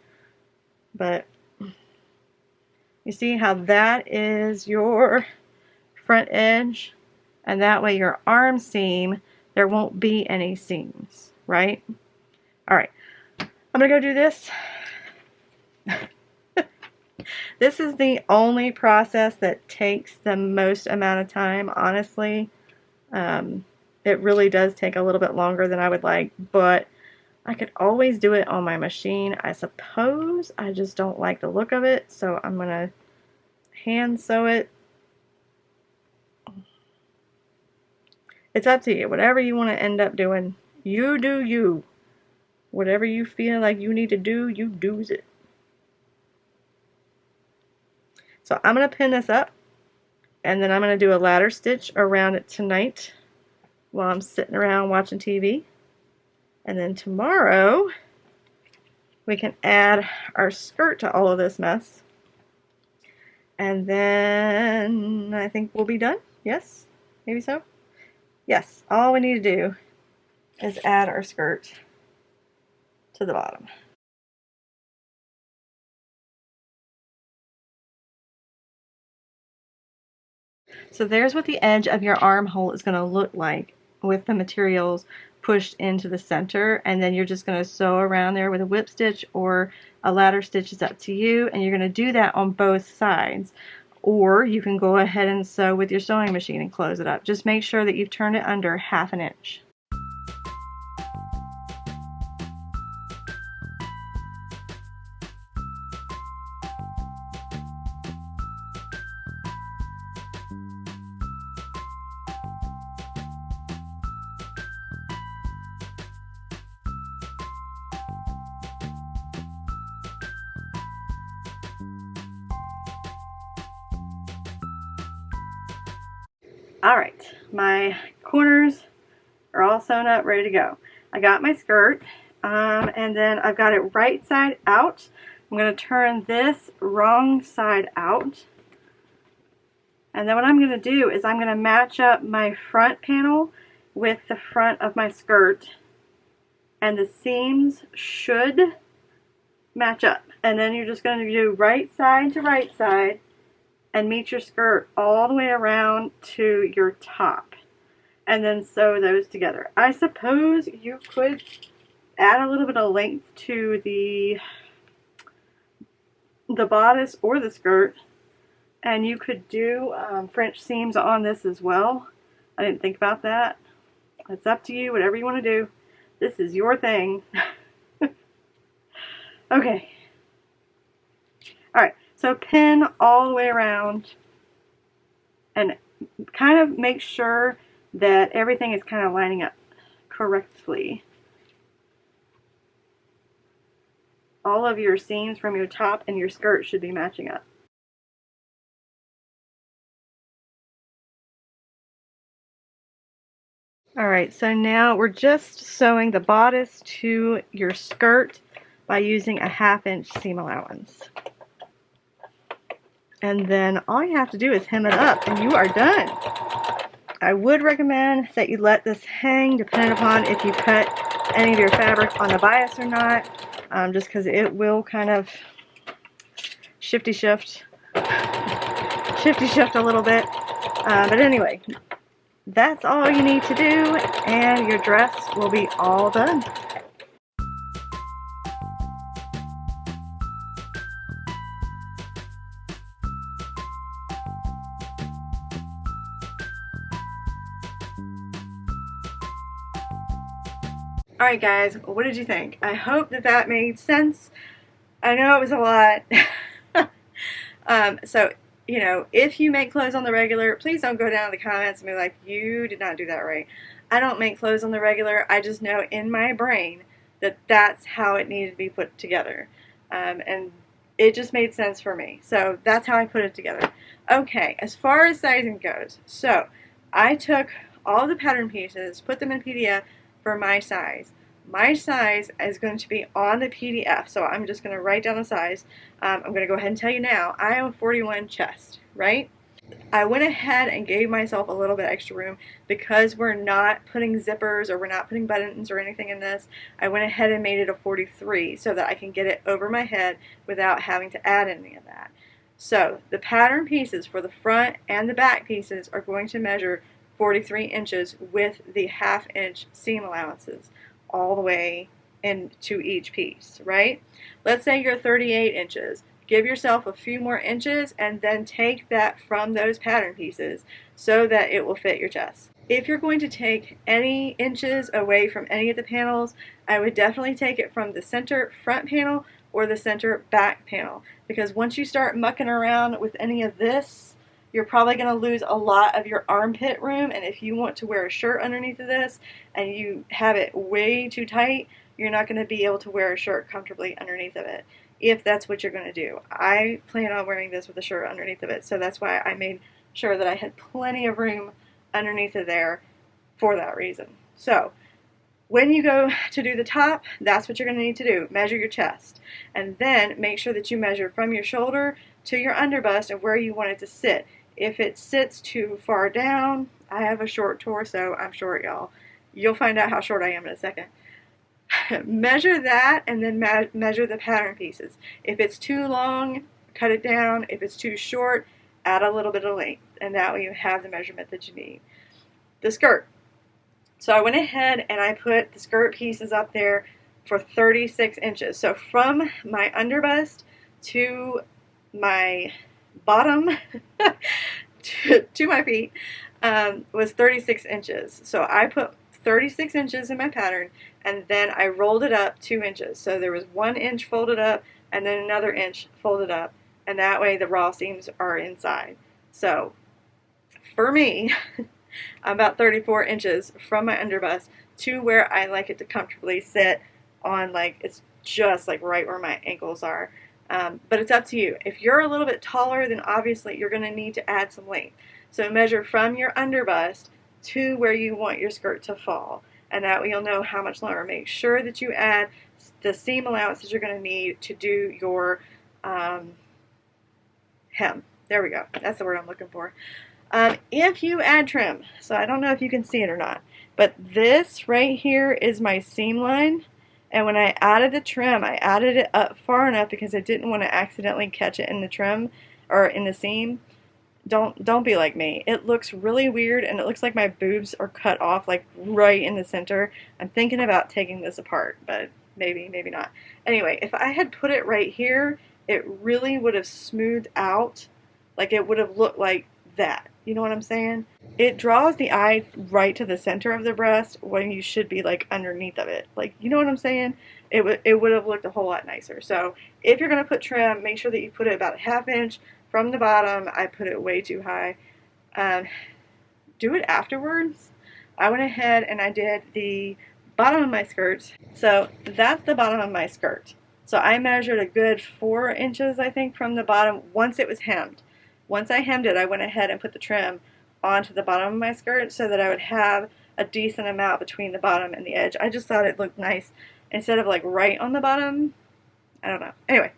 But you see how that is your front edge, and that way your arm seam, there won't be any seams, right? Alright, I'm going to go do this. This is the only process that takes the most amount of time, honestly. It really does take a little bit longer than I would like, but I could always do it on my machine, I suppose. I just don't like the look of it, so I'm going to hand sew it. It's up to you. Whatever you want to end up doing, you do you. Whatever you feel like you need to do, you do's it. So I'm going to pin this up, and then I'm going to do a ladder stitch around it tonight while I'm sitting around watching TV. And then tomorrow we can add our skirt to all of this mess. And then I think we'll be done. Yes? Maybe so? Yes. All we need to do is add our skirt to the bottom. So there's what the edge of your armhole is going to look like with the materials pushed into the center, and then you're just going to sew around there with a whip stitch or a ladder stitch. Is up to you, and you're going to do that on both sides. Or you can go ahead and sew with your sewing machine and close it up. Just make sure that you've turned it under 1/2 inch. Alright, my corners are all sewn up, ready to go. I got my skirt, and then I've got it right side out. I'm going to turn this wrong side out. And then what I'm going to do is I'm going to match up my front panel with the front of my skirt. And the seams should match up. And then you're just going to do right side to right side and meet your skirt all the way around to your top, and then sew those together. I suppose you could add a little bit of length to the bodice or the skirt, and you could do French seams on this as well. I didn't think about that. It's up to you, whatever you want to do. This is your thing. Okay. Alright. So pin all the way around and kind of make sure that everything is kind of lining up correctly. All of your seams from your top and your skirt should be matching up. Alright, so now we're just sewing the bodice to your skirt by using a 1/2 inch seam allowance. And then all you have to do is hem it up and you are done. I would recommend that you let this hang depending upon if you cut any of your fabric on the bias or not, just because it will kind of shifty shift a little bit. But anyway, that's all you need to do and your dress will be all done. Alright guys, what did you think? I hope that that made sense. I know it was a lot. So, you know, if you make clothes on the regular, please don't go down in the comments and be like, you did not do that right. I don't make clothes on the regular. I just know in my brain that that's how it needed to be put together. And it just made sense for me. So that's how I put it together. Okay, as far as sizing goes, so I took all the pattern pieces, put them in PDF for my size. My size is going to be on the PDF, so I'm just going to write down the size. I'm going to go ahead and tell you now, I am a 41 chest, right? I went ahead and gave myself a little bit extra room because we're not putting zippers or we're not putting buttons or anything in this. I went ahead and made it a 43 so that I can get it over my head without having to add any of that. So the pattern pieces for the front and the back pieces are going to measure 43 inches with the 1/2 inch seam allowances all the way into each piece, right? Let's say you're 38 inches. Give yourself a few more inches and then take that from those pattern pieces so that it will fit your chest. If you're going to take any inches away from any of the panels, I would definitely take it from the center front panel or the center back panel, because once you start mucking around with any of this, you're probably going to lose a lot of your armpit room, and if you want to wear a shirt underneath of this and you have it way too tight, you're not going to be able to wear a shirt comfortably underneath of it. if that's what you're going to do. I plan on wearing this with a shirt underneath of it, so that's why I made sure that I had plenty of room underneath of there for that reason. So when you go to do the top, that's what you're going to need to do. Measure your chest. And then make sure that you measure from your shoulder to your underbust and where you want it to sit. If it sits too far down, I have a short torso. I'm short, y'all. You'll find out how short I am in a second. Measure that and then measure the pattern pieces. If it's too long, cut it down. If it's too short, add a little bit of length. And that way you have the measurement that you need. The skirt. So I went ahead and I put the skirt pieces up there for 36 inches. So from my underbust to my bottom to my feet was 36 inches. So I put 36 inches in my pattern, and then I rolled it up 2 inches. So there was 1 inch folded up and then another inch folded up, and that way the raw seams are inside. So for me, I'm about 34 inches from my underbust to where I like it to comfortably sit on, like, it's just like right where my ankles are. But it's up to you. If you're a little bit taller, then obviously you're going to need to add some length. So measure from your underbust to where you want your skirt to fall, and that way you'll know how much longer. Make sure that you add the seam allowance that you're going to need to do your hem. There we go. That's the word I'm looking for. If you add trim, so I don't know if you can see it or not, but this right here is my seam line, and when I added the trim, I added it up far enough because I didn't want to accidentally catch it in the trim or in the seam. Don't be like me. It looks really weird, and it looks like my boobs are cut off like right in the center. I'm thinking about taking this apart, but maybe not. Anyway, if I had put it right here, it really would have smoothed out, like it would have looked like that. You know what I'm saying? It draws the eye right to the center of the breast when you should be like underneath of it. Like, you know what I'm saying? It would have looked a whole lot nicer. So if you're going to put trim, make sure that you put it about a ½ inch from the bottom. I put it way too high. Do it afterwards. I went ahead and I did the bottom of my skirt. So that's the bottom of my skirt. So I measured a good 4 inches, I think, from the bottom once it was hemmed. Once I hemmed it, I went ahead and put the trim onto the bottom of my skirt so that I would have a decent amount between the bottom and the edge. I just thought it looked nice instead of like right on the bottom. I don't know. Anyway,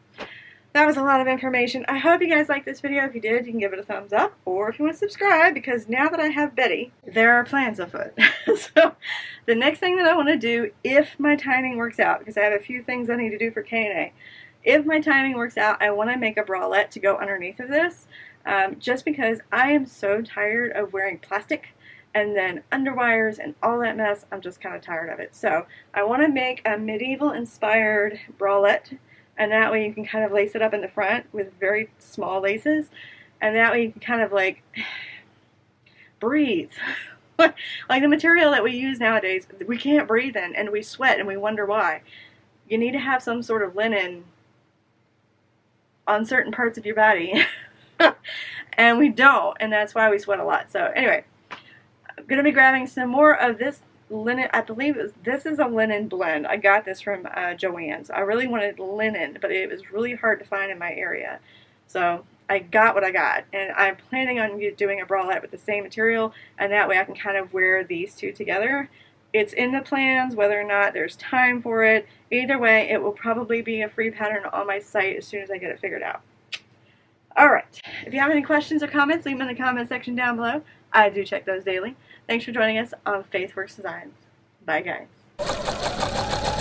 that was a lot of information. I hope you guys liked this video. If you did, you can give it a thumbs up, or if you want to subscribe, because now that I have Betty, there are plans afoot. So the next thing that I want to do, if my timing works out, because I have a few things I need to do for K&A, if my timing works out, I want to make a bralette to go underneath of this. Just because I am so tired of wearing plastic and then underwires and all that mess. I'm just kind of tired of it. So I want to make a medieval inspired bralette, and that way you can kind of lace it up in the front with very small laces, and that way you can kind of like breathe. Like the material that we use nowadays, we can't breathe in, and we sweat and we wonder why. You need to have some sort of linen on certain parts of your body. And we don't, and that's why we sweat a lot. So anyway, I'm going to be grabbing some more of this linen. I believe this is a linen blend. I got this from Joann's. I really wanted linen, but it was really hard to find in my area. So I got what I got, and I'm planning on doing a bralette with the same material, and that way I can kind of wear these two together. It's in the plans, whether or not there's time for it. Either way, it will probably be a free pattern on my site as soon as I get it figured out. Alright, if you have any questions or comments, leave them in the comment section down below. I do check those daily. Thanks for joining us on Faith Works Designs. Bye, guys.